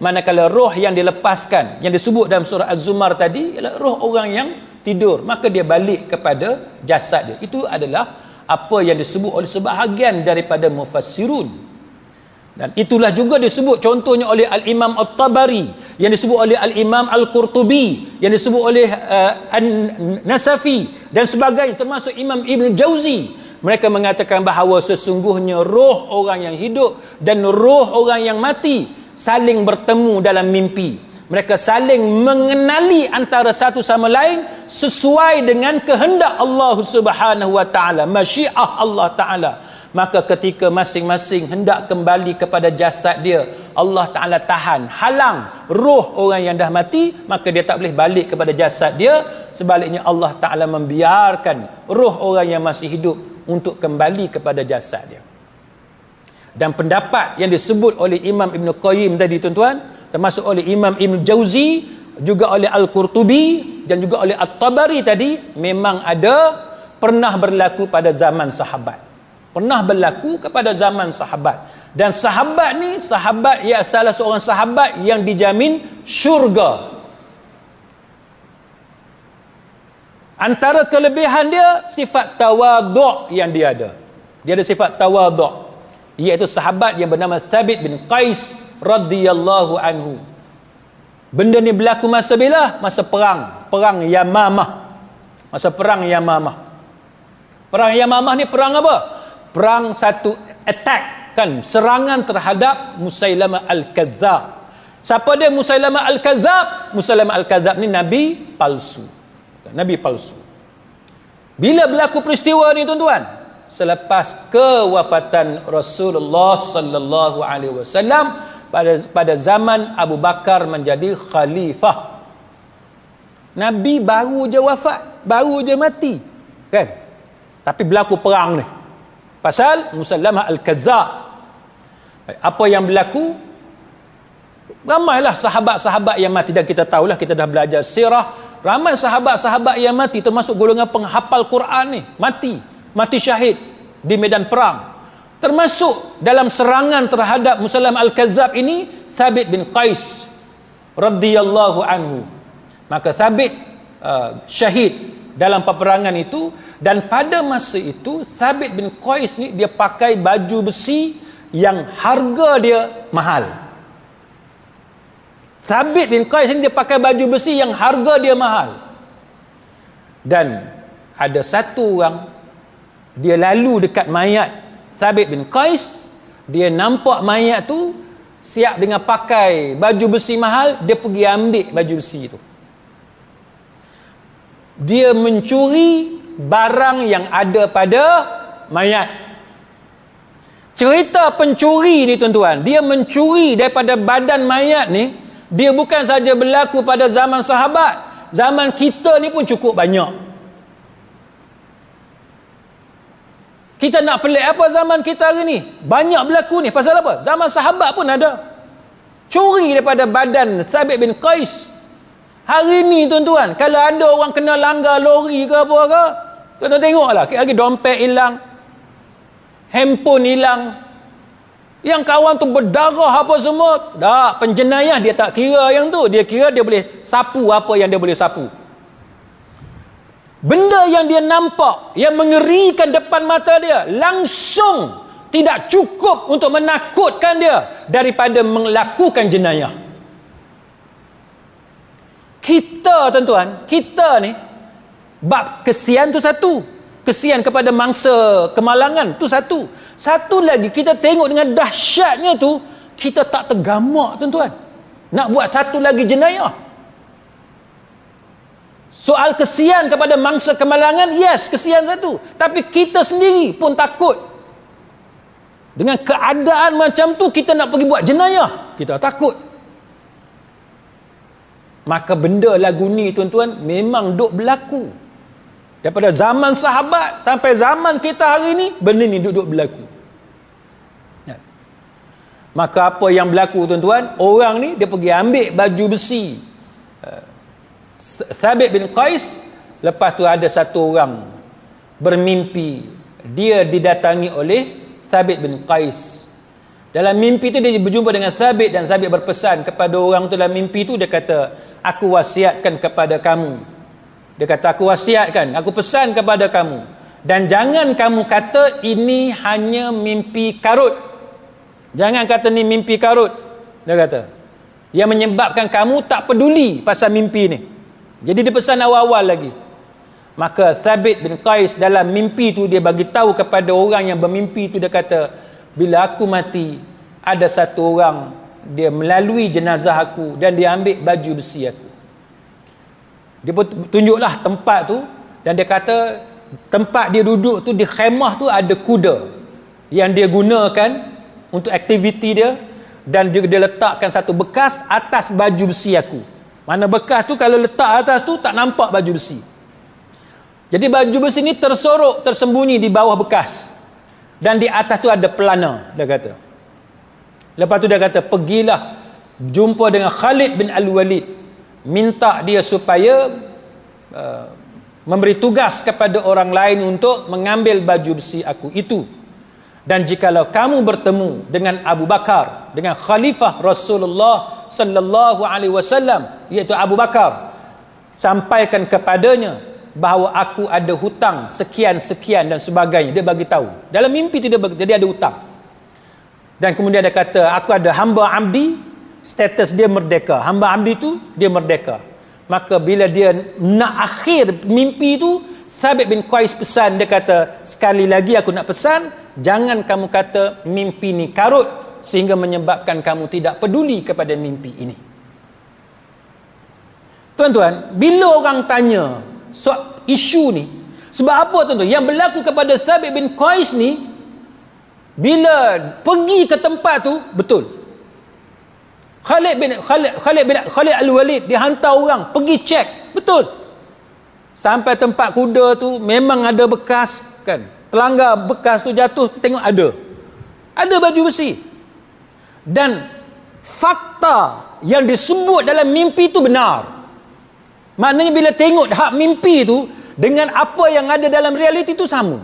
Manakala roh yang dilepaskan, yang disebut dalam surah Az-Zumar tadi, ialah roh orang yang tidur, maka dia balik kepada jasad dia. Itu adalah apa yang disebut oleh sebahagian daripada mufassirun. Dan itulah juga disebut contohnya oleh Al-Imam At-Tabari, yang disebut oleh Al-Imam Al-Qurtubi, yang disebut oleh An-Nasafi dan sebagainya, termasuk Imam Ibn Jauzi. Mereka mengatakan bahawa sesungguhnya roh orang yang hidup dan roh orang yang mati saling bertemu dalam mimpi. Mereka saling mengenali antara satu sama lain sesuai dengan kehendak Allah Subhanahu wa taala, masyiah Allah Taala. Maka ketika masing-masing hendak kembali kepada jasad dia, Allah Ta'ala tahan, halang roh orang yang dah mati, maka dia tak boleh balik kepada jasad dia. Sebaliknya Allah Ta'ala membiarkan roh orang yang masih hidup untuk kembali kepada jasad dia. Dan pendapat yang disebut oleh Imam Ibn Qayyim tadi, tuan-tuan, termasuk oleh Imam Ibn Jauzi, juga oleh Al-Qurtubi dan juga oleh At-Tabari tadi, memang ada, pernah berlaku pada zaman sahabat. Pernah berlaku kepada zaman sahabat. Dan sahabat ni, sahabat ia salah seorang sahabat yang dijamin syurga. Antara kelebihan dia, sifat tawaduk yang dia ada. Dia ada sifat tawaduk, iaitu sahabat yang bernama Thabit bin Qais radhiyallahu anhu. Benda ni berlaku masa bila? Masa perang Yamamah. Masa perang Yamamah. Perang Yamamah ni perang apa? Perang satu attack, kan, serangan terhadap Musailamah Al-Kadzab. Siapa dia Musailamah Al-Kadzab? Musailamah Al-Kadzab ni nabi palsu. Nabi palsu. Bila berlaku peristiwa ni, tuan-tuan? Selepas kewafatan Rasulullah sallallahu alaihi wasallam pada zaman Abu Bakar menjadi khalifah. Nabi baru je wafat, baru je mati, kan? Tapi berlaku perang ni pasal Musailamah Al-Kadzab. Apa yang berlaku? Ramailah sahabat-sahabat yang mati, dan kita tahulah, kita dah belajar sirah, ramai sahabat-sahabat yang mati, termasuk golongan penghafal Quran ni, mati syahid di medan perang. Termasuk dalam serangan terhadap Musailamah Al-Kadzab ini Thabit bin Qais radhiyallahu anhu. Maka Thabit syahid dalam peperangan itu. Dan pada masa itu Thabit bin Qais ni, dia pakai baju besi yang harga dia mahal. Thabit bin Qais ni dia pakai baju besi yang harga dia mahal. Dan ada satu orang, dia lalu dekat mayat Thabit bin Qais, dia nampak mayat tu siap dengan pakai baju besi mahal, dia pergi ambil baju besi itu. Dia mencuri barang yang ada pada mayat. Cerita pencuri ni, tuan-tuan, dia mencuri daripada badan mayat ni, dia bukan saja berlaku pada zaman sahabat, zaman kita ni pun cukup banyak. Kita nak pelik apa zaman kita hari ni? Banyak berlaku ni. Pasal apa? Zaman sahabat pun ada. Curi daripada badan Thabit bin Qais. Hari ni tuan-tuan, kalau ada orang kena langgar lori ke apa ke, tuan-tuan tengoklah, lagi dompet hilang, handphone hilang, yang kawan tu berdarah apa semua. Dah, penjenayah dia tak kira yang tu, dia kira dia boleh sapu apa yang dia boleh sapu. Benda yang dia nampak, yang mengerikan depan mata dia, langsung tidak cukup untuk menakutkan dia daripada melakukan jenayah. Kita tuan-tuan, kita ni bab kesian tu satu, kesian kepada mangsa kemalangan tu satu. Satu lagi, kita tengok dengan dahsyatnya tu, kita tak tergamak tuan-tuan nak buat satu lagi jenayah. Soal kesian kepada mangsa kemalangan, yes, kesian satu, tapi kita sendiri pun takut. Dengan keadaan macam tu, kita nak pergi buat jenayah, kita takut. Maka benda lagu ni tuan-tuan memang duk berlaku daripada zaman sahabat sampai zaman kita hari ni. Benda ni duk berlaku. Maka apa yang berlaku tuan-tuan, orang ni dia pergi ambil baju besi Thabit bin Qais. Lepas tu ada satu orang bermimpi, dia didatangi oleh Thabit bin Qais. Dalam mimpi tu dia berjumpa dengan Thabit, dan Thabit berpesan kepada orang tu dalam mimpi tu, dia kata, aku wasiatkan kepada kamu. Dia kata, aku wasiatkan, aku pesan kepada kamu, dan jangan kamu kata ini hanya mimpi karut. Jangan kata ni mimpi karut. Dia kata, yang menyebabkan kamu tak peduli pasal mimpi ni. Jadi dia pesan awal-awal lagi. Maka Thabit bin Qais dalam mimpi tu, dia bagi tahu kepada orang yang bermimpi tu, dia kata, bila aku mati, ada satu orang, dia melalui jenazah aku dan dia ambil baju besi aku. Dia pun tunjuklah tempat tu, dan dia kata tempat dia duduk tu, di khemah tu ada kuda yang dia gunakan untuk aktiviti dia, dan dia letakkan satu bekas atas baju besi aku. Mana bekas tu kalau letak atas tu tak nampak baju besi. Jadi baju besi ni tersorok, tersembunyi di bawah bekas, dan di atas tu ada pelana, dia kata. Lepas tu dia kata, pergilah jumpa dengan Khalid bin Al-Walid, minta dia supaya memberi tugas kepada orang lain untuk mengambil baju besi aku itu. Dan jikalau kamu bertemu dengan Abu Bakar, dengan Khalifah Rasulullah sallallahu alaihi wasallam, iaitu Abu Bakar, sampaikan kepadanya bahawa aku ada hutang sekian-sekian dan sebagainya. Dia bagi tahu. Dalam mimpi tu dia ada hutang. Dan kemudian dia kata, aku ada hamba abdi, status dia merdeka. Hamba abdi tu dia merdeka. Maka bila dia nak akhir mimpi tu, Thabit bin Qais pesan, dia kata, sekali lagi aku nak pesan, jangan kamu kata mimpi ni karut sehingga menyebabkan kamu tidak peduli kepada mimpi ini. Tuan-tuan, bila orang tanya soal isu ni, sebab apa tuan-tuan? Yang berlaku kepada Thabit bin Qais ni, bila pergi ke tempat tu, betul. Khalid Al-Walid dihantar orang pergi cek, betul. Sampai tempat kuda tu memang ada bekas, kan? Telanggar bekas tu jatuh, tengok ada baju besi. Dan fakta yang disebut dalam mimpi tu benar. Maknanya bila tengok hak mimpi tu dengan apa yang ada dalam realiti tu sama.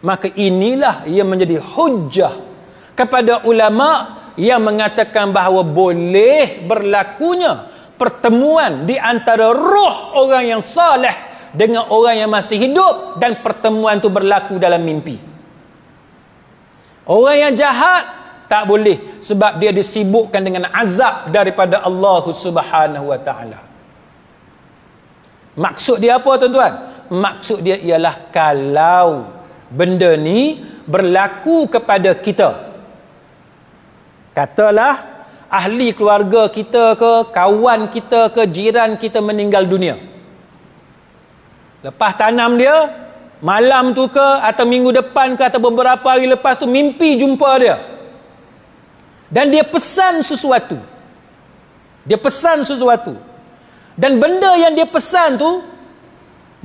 Maka inilah yang menjadi hujjah kepada ulama yang mengatakan bahawa boleh berlakunya pertemuan di antara roh orang yang saleh dengan orang yang masih hidup, dan pertemuan itu berlaku dalam mimpi. Orang yang jahat tak boleh, sebab dia disibukkan dengan azab daripada Allah Subhanahu wa taala. Maksud dia apa tuan-tuan? Maksud dia ialah kalau benda ni berlaku kepada kita, katalah ahli keluarga kita ke, kawan kita ke, jiran kita meninggal dunia. Lepas tanam dia, malam tu ke, atau minggu depan ke, atau beberapa hari lepas tu, mimpi jumpa dia. Dan dia pesan sesuatu. Dan benda yang dia pesan tu,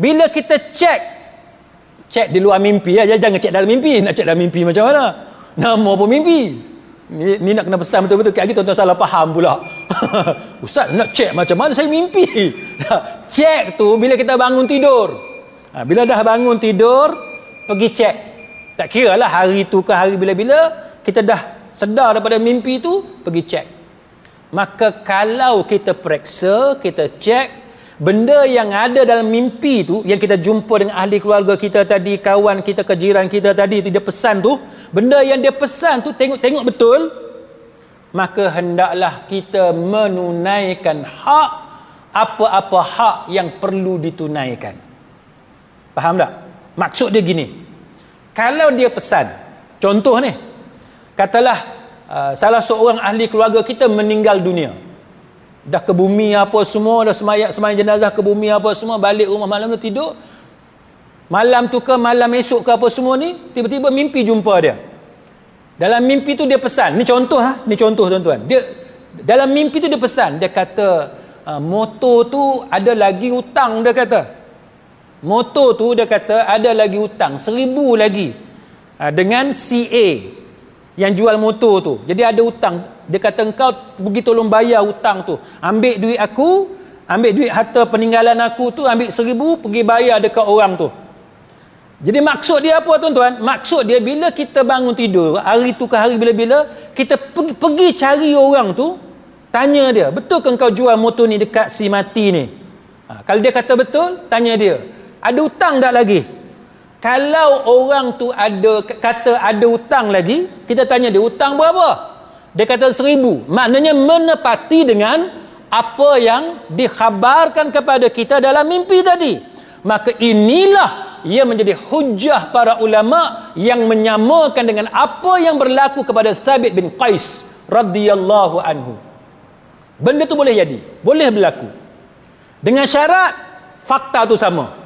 bila kita cek di luar mimpi, jangan cek dalam mimpi. Nak cek dalam mimpi macam mana? Nama apa mimpi? Ni nak kena pesan betul-betul. Lagi tuan-tuan salah faham pula. Ustaz nak cek macam mana saya mimpi. Cek tu bila kita bangun tidur. Bila dah bangun tidur, pergi cek. Tak kira lah hari tu ke hari bila-bila, kita dah sedar daripada mimpi tu, pergi cek. Maka kalau kita periksa, kita cek, benda yang ada dalam mimpi tu, yang kita jumpa dengan ahli keluarga kita tadi, kawan kita, kejiran kita tadi, tu dia pesan tu, benda yang dia pesan tu tengok-tengok betul, maka hendaklah kita menunaikan hak, apa-apa hak yang perlu ditunaikan. Faham tak? Maksud dia gini, kalau dia pesan, contoh ni, katalah salah seorang ahli keluarga kita meninggal dunia, dah ke bumi apa semua, dah semayang jenazah ke bumi apa semua, balik rumah malam tu tidur, malam tu ke malam esok ke apa semua ni, tiba-tiba mimpi jumpa dia. Dalam mimpi tu dia pesan, ni contoh tuan-tuan, dia dalam mimpi tu dia pesan, dia kata motor tu ada lagi hutang, dia kata motor tu dia kata ada lagi hutang 1,000 lagi dengan CA yang jual motor tu. Jadi ada hutang. Dia kata engkau pergi tolong bayar hutang tu. Ambil duit aku, ambil duit harta peninggalan aku tu, ambil 1,000 pergi bayar dekat orang tu. Jadi maksud dia apa tuan-tuan? Maksud dia bila kita bangun tidur, hari tu ke hari bila-bila, kita pergi cari orang tu, tanya dia, betul ke engkau jual motor ni dekat si mati ni? Kalau dia kata betul, tanya dia, ada hutang tak lagi? Kalau orang tu kata ada hutang lagi, kita tanya dia, hutang berapa? Dia kata 1,000. Maknanya menepati dengan apa yang dikhabarkan kepada kita dalam mimpi tadi. Maka inilah ia menjadi hujah para ulama yang menyamakan dengan apa yang berlaku kepada Thabit bin Qais radhiyallahu anhu. Benda tu boleh jadi, boleh berlaku, dengan syarat fakta tu sama.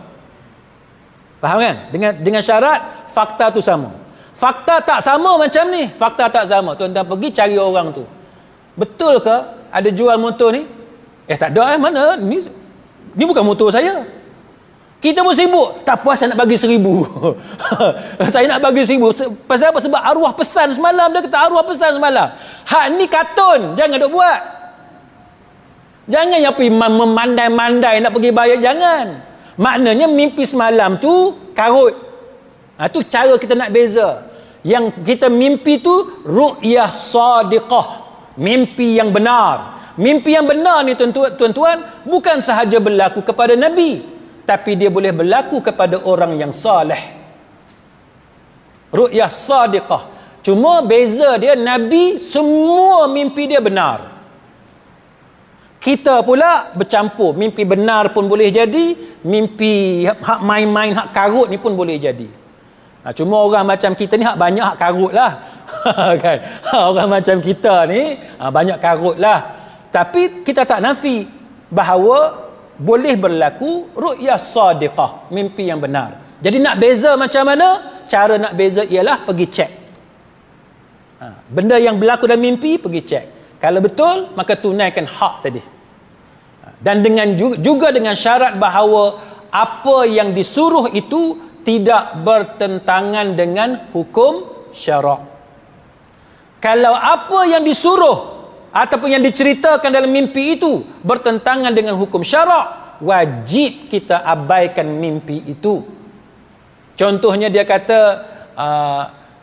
Faham kan? Dengan syarat fakta tu sama. Fakta tak sama macam ni, fakta tak sama, tuan-tuan pergi cari orang tu, betul ke ada jual motor ni? Tak ada, mana ni bukan motor saya. Kita pun sibuk, tak puas saya nak bagi 1,000. Saya nak bagi 1,000. Pasal apa? Sebab arwah pesan semalam. Dia kata arwah pesan semalam. Hak ni kartun, jangan duk buat. Jangan yang pergi memandai-mandai nak pergi bayar, jangan. Maknanya mimpi semalam tu karut. Tu cara kita nak beza. Yang kita mimpi tu ru'yah sadiqah, mimpi yang benar. Mimpi yang benar ni tuan-tuan bukan sahaja berlaku kepada Nabi, tapi dia boleh berlaku kepada orang yang saleh. Ru'yah sadiqah. Cuma beza dia, Nabi semua mimpi dia benar. Kita pula bercampur, mimpi benar pun boleh jadi, mimpi hak main-main, hak karut ni pun boleh jadi. Cuma orang macam kita ni hak banyak hak karut lah. Kan? Orang macam kita ni banyak karut lah. Tapi kita tak nafi bahawa boleh berlaku ru'yah sadiqah, mimpi yang benar. Jadi nak beza macam mana? Cara nak beza ialah pergi cek. Benda yang berlaku dalam mimpi, pergi cek. Kalau betul, maka tunaikan hak tadi. Dan juga dengan syarat bahawa apa yang disuruh itu tidak bertentangan dengan hukum syarak. Kalau apa yang disuruh ataupun yang diceritakan dalam mimpi itu bertentangan dengan hukum syarak, wajib kita abaikan mimpi itu. Contohnya dia kata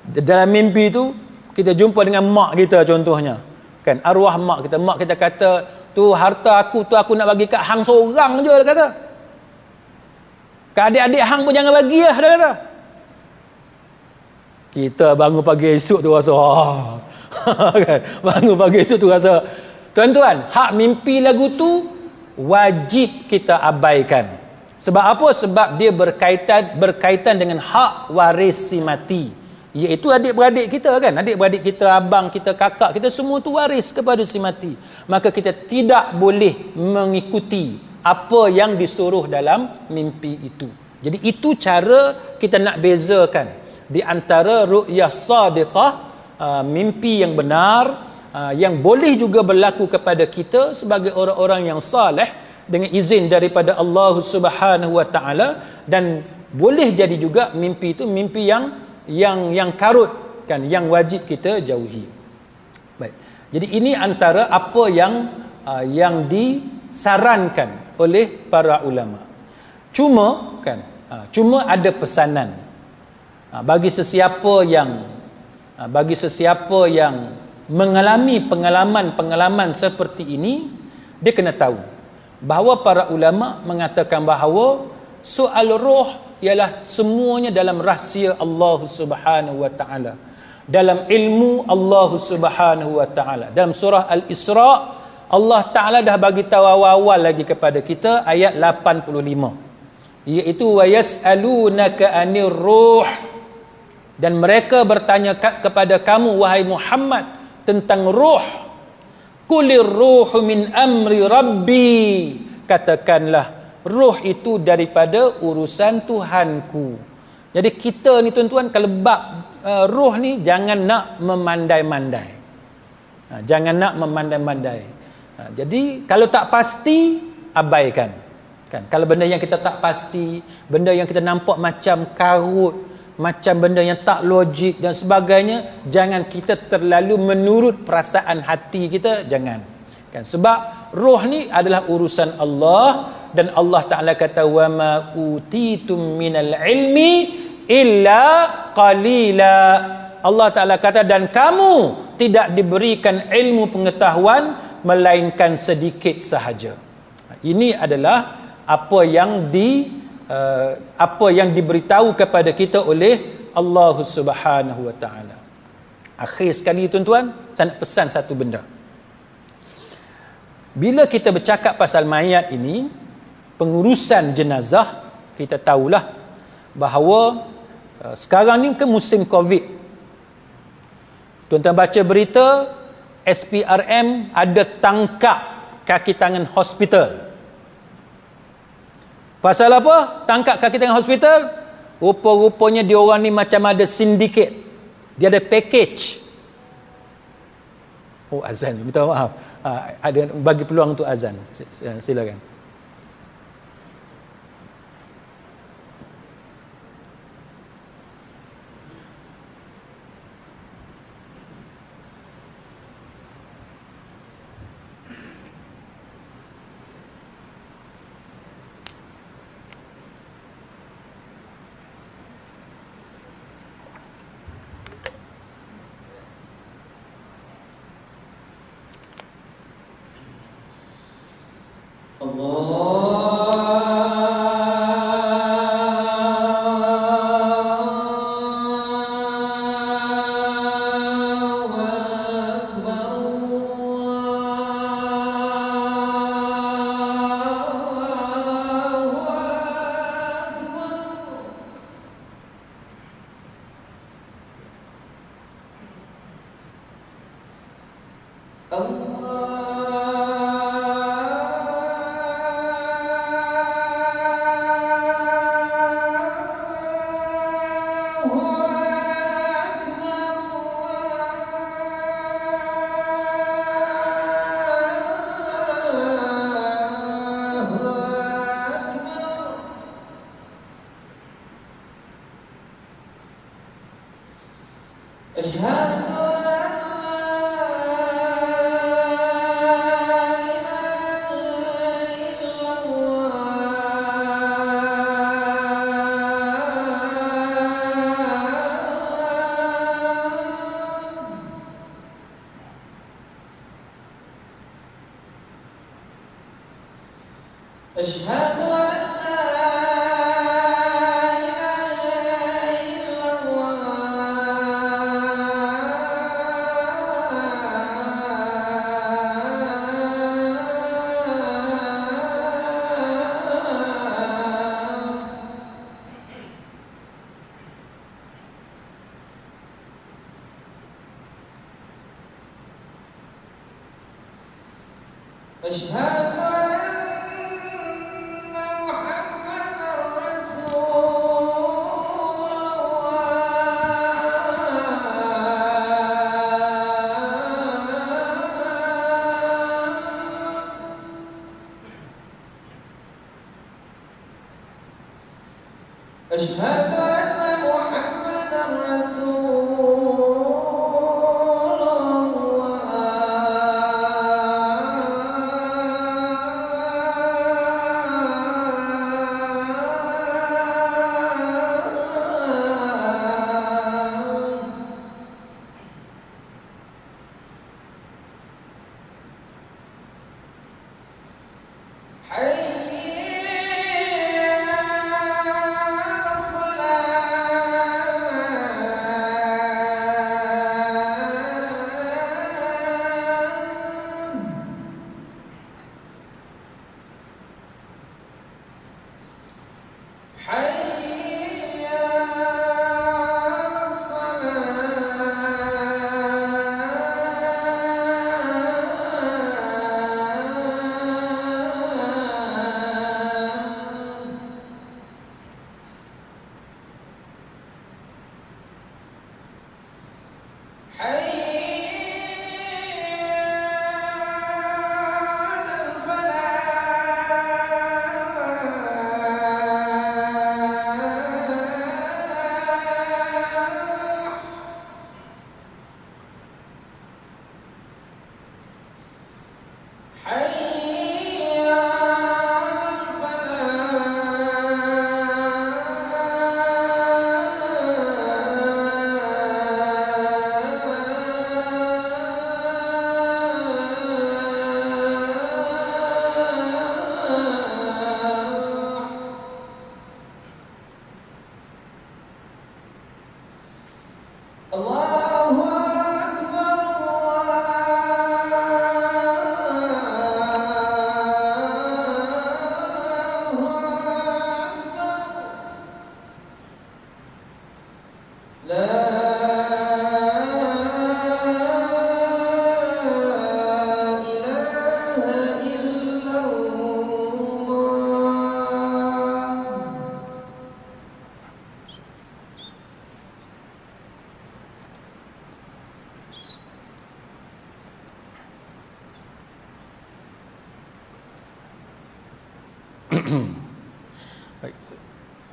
dalam mimpi itu kita jumpa dengan mak kita, contohnya kan, arwah mak kita kata, tu harta aku tu aku nak bagi kat hang seorang je, dia kata. Kat adik-adik hang pun jangan bagi lah, dia kata. Kita bangun pagi esok tu rasa kan? Bangun pagi esok tu rasa, tuan-tuan, hak mimpi lagu tu wajib kita abaikan. Sebab apa? Sebab dia berkaitan dengan hak waris si mati, iaitu adik-beradik kita kan, adik-beradik kita, abang kita, kakak kita, semua tu waris kepada si mati. Maka kita tidak boleh mengikuti apa yang disuruh dalam mimpi itu. Jadi itu cara kita nak bezakan di antara ru'yah sadiqah, mimpi yang benar, yang boleh juga berlaku kepada kita sebagai orang-orang yang saleh dengan izin daripada Allah Subhanahu wa taala, dan boleh jadi juga mimpi itu mimpi yang karut kan, yang wajib kita jauhi. Baik. Jadi ini antara apa yang disarankan oleh para ulama. Cuma ada pesanan bagi sesiapa yang mengalami pengalaman seperti ini, dia kena tahu bahawa para ulama mengatakan bahawa soal roh ialah semuanya dalam rahsia Allah Subhanahu wa taala, dalam ilmu Allah Subhanahu wa taala. Dalam surah Al-Isra, Allah Taala dah bagi tahu awal lagi kepada kita ayat 85, iaitu wa yas'alunaka 'anir ruh, dan mereka bertanya kepada kamu wahai Muhammad tentang ruh. Qulir ruhu min amri rabbi, katakanlah ruh itu daripada urusan Tuhanku. Jadi kita ni tuan-tuan, kalau bab ruh ni jangan nak memandai-mandai. Jangan nak memandai-mandai. Jadi kalau tak pasti, abaikan. Kan? Kalau benda yang kita tak pasti, benda yang kita nampak macam karut, macam benda yang tak logik dan sebagainya, jangan kita terlalu menurut perasaan hati kita, jangan. Kan? Sebab roh ni adalah urusan Allah, dan Allah Ta'ala kata wa ma utitum minal ilmi illa qalila. Allah Ta'ala kata, dan kamu tidak diberikan ilmu pengetahuan melainkan sedikit sahaja. Ini adalah apa yang diberitahu kepada kita oleh Allah Subhanahu wa taala. Akhir sekali tuan-tuan, saya nak pesan satu benda. Bila kita bercakap pasal mayat ini, pengurusan jenazah, kita tahulah bahawa sekarang ni ke musim Covid. Tuan-tuan baca berita, SPRM ada tangkap kaki tangan hospital. Pasal apa? Tangkap kaki tangan hospital. Rupa-rupanya diorang ni macam ada syndicate. Dia ada package. Oh, azan. Minta maaf. Ada bagi peluang untuk azan. Silakan.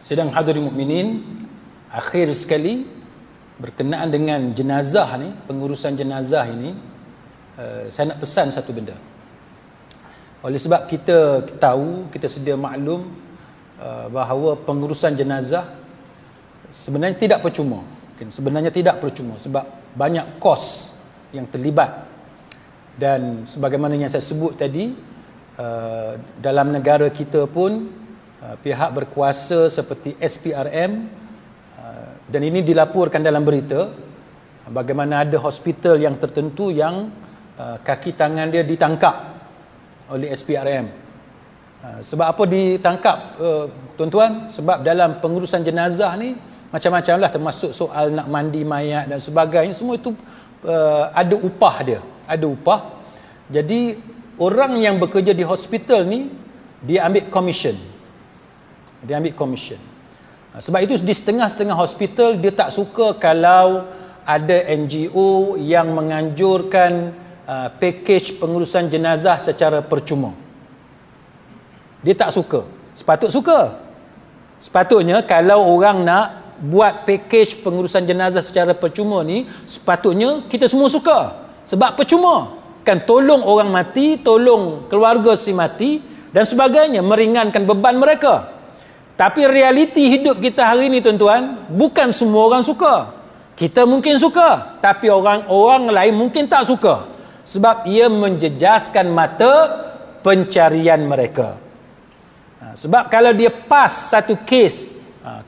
Sedang hadirin mukminin, akhir sekali berkenaan dengan jenazah ni, pengurusan jenazah ini, saya nak pesan satu benda. Oleh sebab kita tahu, kita sedia maklum bahawa pengurusan jenazah sebenarnya tidak percuma. Sebenarnya tidak percuma sebab banyak kos yang terlibat. Dan sebagaimana yang saya sebut tadi, dalam negara kita pun pihak berkuasa seperti SPRM, dan ini dilaporkan dalam berita, bagaimana ada hospital yang tertentu yang kaki tangan dia ditangkap oleh SPRM. Sebab apa ditangkap, tuan-tuan? Sebab dalam pengurusan jenazah ni macam-macam lah, termasuk soal nak mandi mayat dan sebagainya, semua itu ada upah dia, ada upah. Jadi orang yang bekerja di hospital ni, dia ambil commission. Sebab itu di setengah-setengah hospital dia tak suka kalau ada NGO yang menganjurkan package pengurusan jenazah secara percuma. Dia tak suka. Sepatutnya kalau orang nak buat package pengurusan jenazah secara percuma ni, sepatutnya kita semua suka. Sebab percuma. Kan tolong orang mati, tolong keluarga si mati dan sebagainya, meringankan beban mereka. Tapi realiti hidup kita hari ini, tuan-tuan, bukan semua orang suka. Kita mungkin suka, tapi orang lain mungkin tak suka. Sebab ia menjejaskan mata pencarian mereka. Sebab kalau dia pas satu kes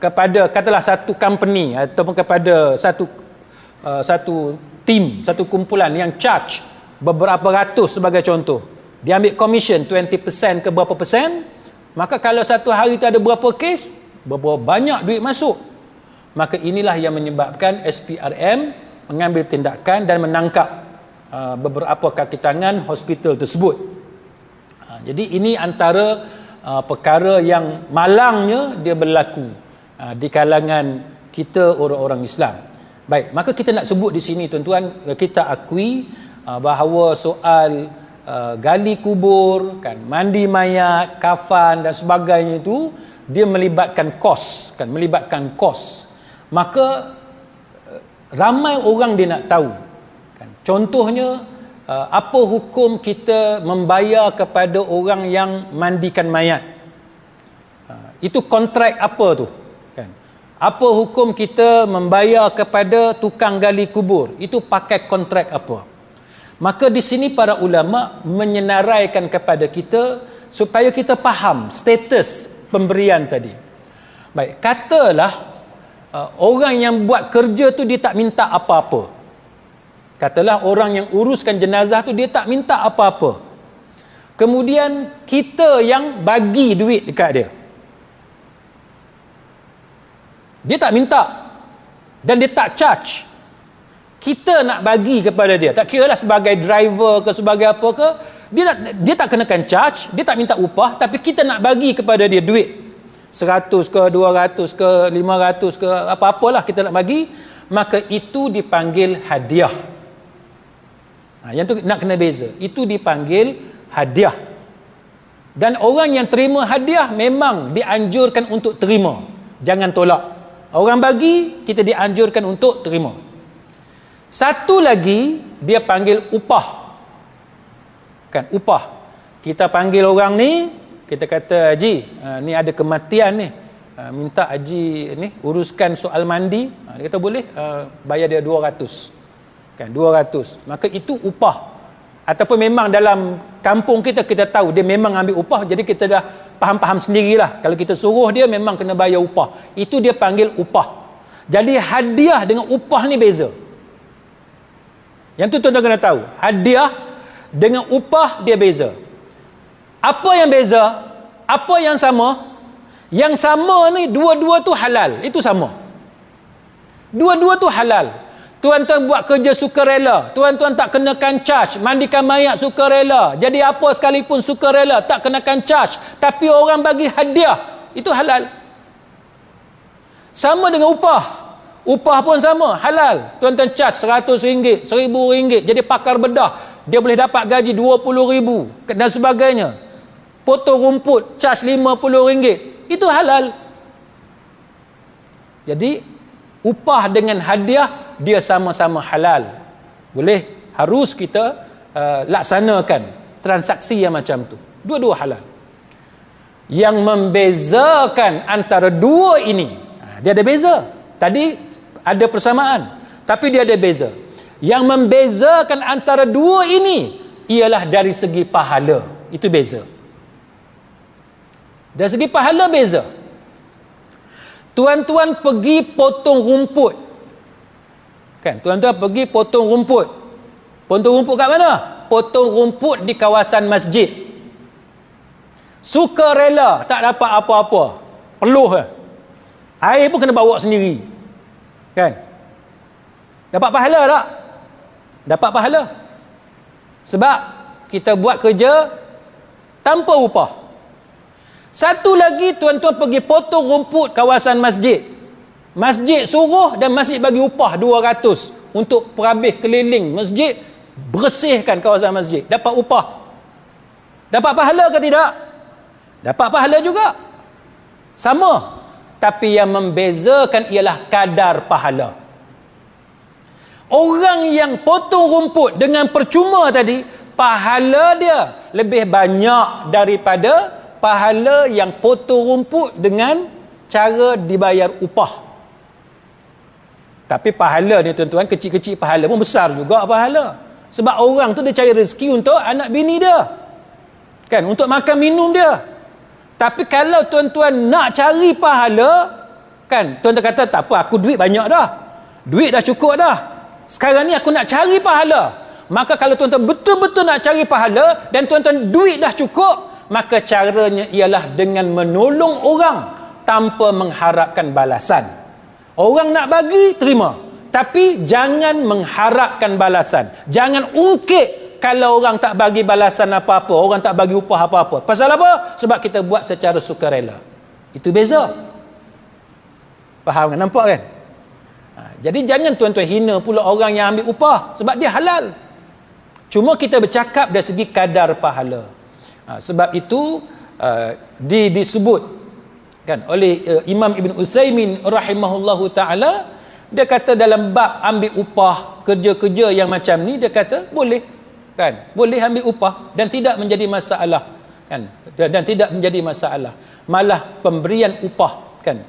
kepada, katalah satu company ataupun kepada satu tim, satu kumpulan yang charge beberapa ratus sebagai contoh, dia ambil commission 20% ke berapa persen, maka kalau satu hari itu ada berapa kes, berapa banyak duit masuk. Maka inilah yang menyebabkan SPRM mengambil tindakan dan menangkap beberapa kaki tangan hospital tersebut. Jadi ini antara perkara yang malangnya dia berlaku di kalangan kita orang-orang Islam. Baik, maka kita nak sebut di sini, tuan-tuan, kita akui bahawa soal gali kubur, kan, mandi mayat, kafan dan sebagainya itu dia melibatkan kos, kan, melibatkan kos. Maka ramai orang dia nak tahu, kan. Contohnya apa hukum kita membayar kepada orang yang mandikan mayat? Itu kontrak apa tu? Kan? Apa hukum kita membayar kepada tukang gali kubur? Itu pakai kontrak apa? Maka di sini para ulama menyenaraikan kepada kita supaya kita faham status pemberian tadi. Baik, katalah orang yang buat kerja tu dia tak minta apa-apa. Katalah orang yang uruskan jenazah tu dia tak minta apa-apa. Kemudian kita yang bagi duit dekat dia. Dia tak minta dan dia tak charge. Kita nak bagi kepada dia, tak kira lah sebagai driver ke sebagai apa ke, dia tak kenakan charge, dia tak minta upah, tapi kita nak bagi kepada dia duit 100 ke 200 ke 500 ke apa-apalah kita nak bagi. maka itu dipanggil hadiah. Yang tu nak kena beza. Itu dipanggil hadiah. Dan orang yang terima hadiah memang dianjurkan untuk terima, jangan tolak. Orang bagi, kita dianjurkan untuk terima. Satu lagi dia panggil upah. Kan, upah. Kita panggil orang ni, kita kata, Haji, ni ada kematian ni, minta Haji ni uruskan soal mandi. Dia kata boleh, bayar dia 200. Kan, 200. Maka itu upah. Ataupun memang dalam kampung kita tahu dia memang ambil upah, jadi kita dah faham sendirilah. Kalau kita suruh dia memang kena bayar upah. Itu dia panggil upah. Jadi hadiah dengan upah ni beza. Yang tu tuan-tuan kena tahu. Hadiah dengan upah dia beza. Apa yang beza? Apa yang sama? Yang sama ni dua-dua tu halal. Itu sama. Dua-dua tu halal. Tuan-tuan buat kerja sukarela, tuan-tuan tak kenakan charge. Mandikan mayat sukarela, jadi apa sekalipun sukarela, tak kenakan charge. Tapi orang bagi hadiah, itu halal. Sama dengan upah. Upah pun sama, halal. Tuan-tuan charge RM100, RM1,000, jadi pakar bedah, dia boleh dapat gaji RM20,000 dan sebagainya. Potong rumput, charge RM50, itu halal. Jadi upah dengan hadiah dia sama-sama halal. Boleh, harus kita laksanakan transaksi yang macam tu. Dua-dua halal. Yang membezakan antara dua ini, dia ada beza. Tadi ada persamaan, tapi dia ada beza. Yang membezakan antara dua ini ialah dari segi pahala. Itu beza. Dari segi pahala beza. Tuan-tuan pergi potong rumput. Kan, tuan-tuan pergi potong rumput. Potong rumput kat mana? Potong rumput di kawasan masjid. Sukarela, tak dapat apa-apa. Peluh. Air pun kena bawa sendiri. Kan? Dapat pahala tak? Dapat pahala. Sebab kita buat kerja tanpa upah. Satu lagi, tuan-tuan pergi potong rumput kawasan masjid. Masjid suruh dan masjid bagi upah 200 untuk perhabis keliling masjid, bersihkan kawasan masjid. Dapat upah. Dapat pahala ke tidak? Dapat pahala juga. Sama. Tapi yang membezakan ialah kadar pahala. Orang yang potong rumput dengan percuma tadi, pahala dia lebih banyak daripada pahala yang potong rumput dengan cara dibayar upah. Tapi pahala ni tuan-tuan, kecil-kecil pahala pun besar juga pahala. Sebab orang tu dia cari rezeki untuk anak bini dia. Kan, untuk makan minum dia. Tapi kalau tuan-tuan nak cari pahala, kan, tuan-tuan kata tak apa, aku duit banyak dah. Duit dah cukup dah. Sekarang ni aku nak cari pahala. Maka kalau tuan-tuan betul-betul nak cari pahala dan tuan-tuan duit dah cukup, maka caranya ialah dengan menolong orang tanpa mengharapkan balasan. Orang nak bagi, terima. Tapi jangan mengharapkan balasan. Jangan ungkit kalau orang tak bagi balasan apa-apa, orang tak bagi upah apa-apa. Pasal apa? Sebab kita buat secara sukarela. Itu beza. Faham kan? Nampak kan? Jadi jangan tuan-tuan hina pula orang yang ambil upah, sebab dia halal. Cuma kita bercakap dari segi kadar pahala. Sebab itu disebut kan oleh Imam Ibn Utsaimin rahimahullahu ta'ala, dia kata dalam bab ambil upah kerja-kerja yang macam ni, dia kata boleh, kan, boleh ambil upah dan tidak menjadi masalah, kan, dan tidak menjadi masalah. Malah pemberian upah, kan,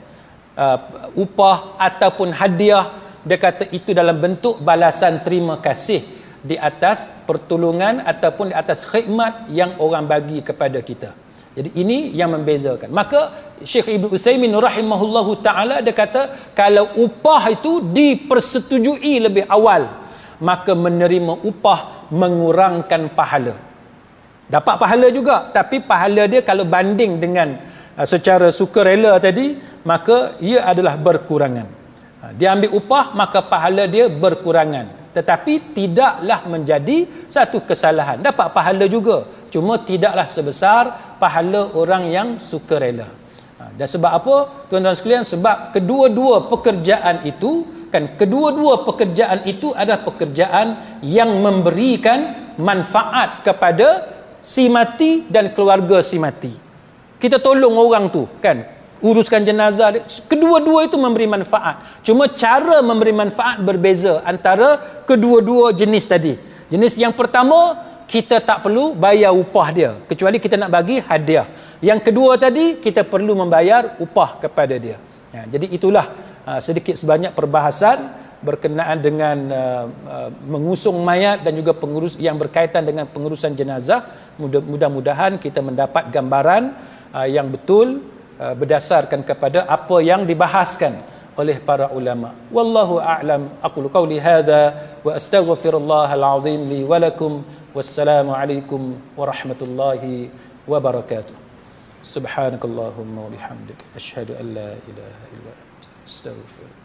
upah ataupun hadiah, dia kata itu dalam bentuk balasan terima kasih di atas pertolongan ataupun di atas khidmat yang orang bagi kepada kita. Jadi ini yang membezakan. Maka Syekh Ibn Utsaimin rahimahullahu ta'ala, dia kata kalau upah itu dipersetujui lebih awal, maka menerima upah mengurangkan pahala. Dapat pahala juga, tapi pahala dia kalau banding dengan secara sukarela tadi, maka ia adalah berkurangan. Dia ambil upah, maka pahala dia berkurangan. Tetapi tidaklah menjadi satu kesalahan. Dapat pahala juga, cuma tidaklah sebesar pahala orang yang sukarela. Dan sebab apa, tuan-tuan sekalian? Sebab kedua-dua pekerjaan itu kan kedua-dua pekerjaan itu adalah pekerjaan yang memberikan manfaat kepada si mati dan keluarga si mati. Kita tolong orang tu kan, uruskan jenazah dia. Kedua-dua itu memberi manfaat. Cuma cara memberi manfaat berbeza antara kedua-dua jenis tadi. Jenis yang pertama, kita tak perlu bayar upah dia, kecuali kita nak bagi hadiah. Yang kedua tadi, kita perlu membayar upah kepada dia. Ya, jadi itulah sedikit sebanyak perbahasan berkenaan dengan mengusung mayat dan juga pengurus yang berkaitan dengan pengurusan jenazah. Mudah-mudahan kita mendapat gambaran yang betul berdasarkan kepada apa yang dibahaskan oleh para ulama. Wallahu a'lam. Aqulu qawli hadza wa astaghfirullahal azim li wa lakum. Wassalamu alaikum warahmatullahi wabarakatuh. Subhanakallahumma wa bihamdika asyhadu an la ilaha illa anta astaghfiruka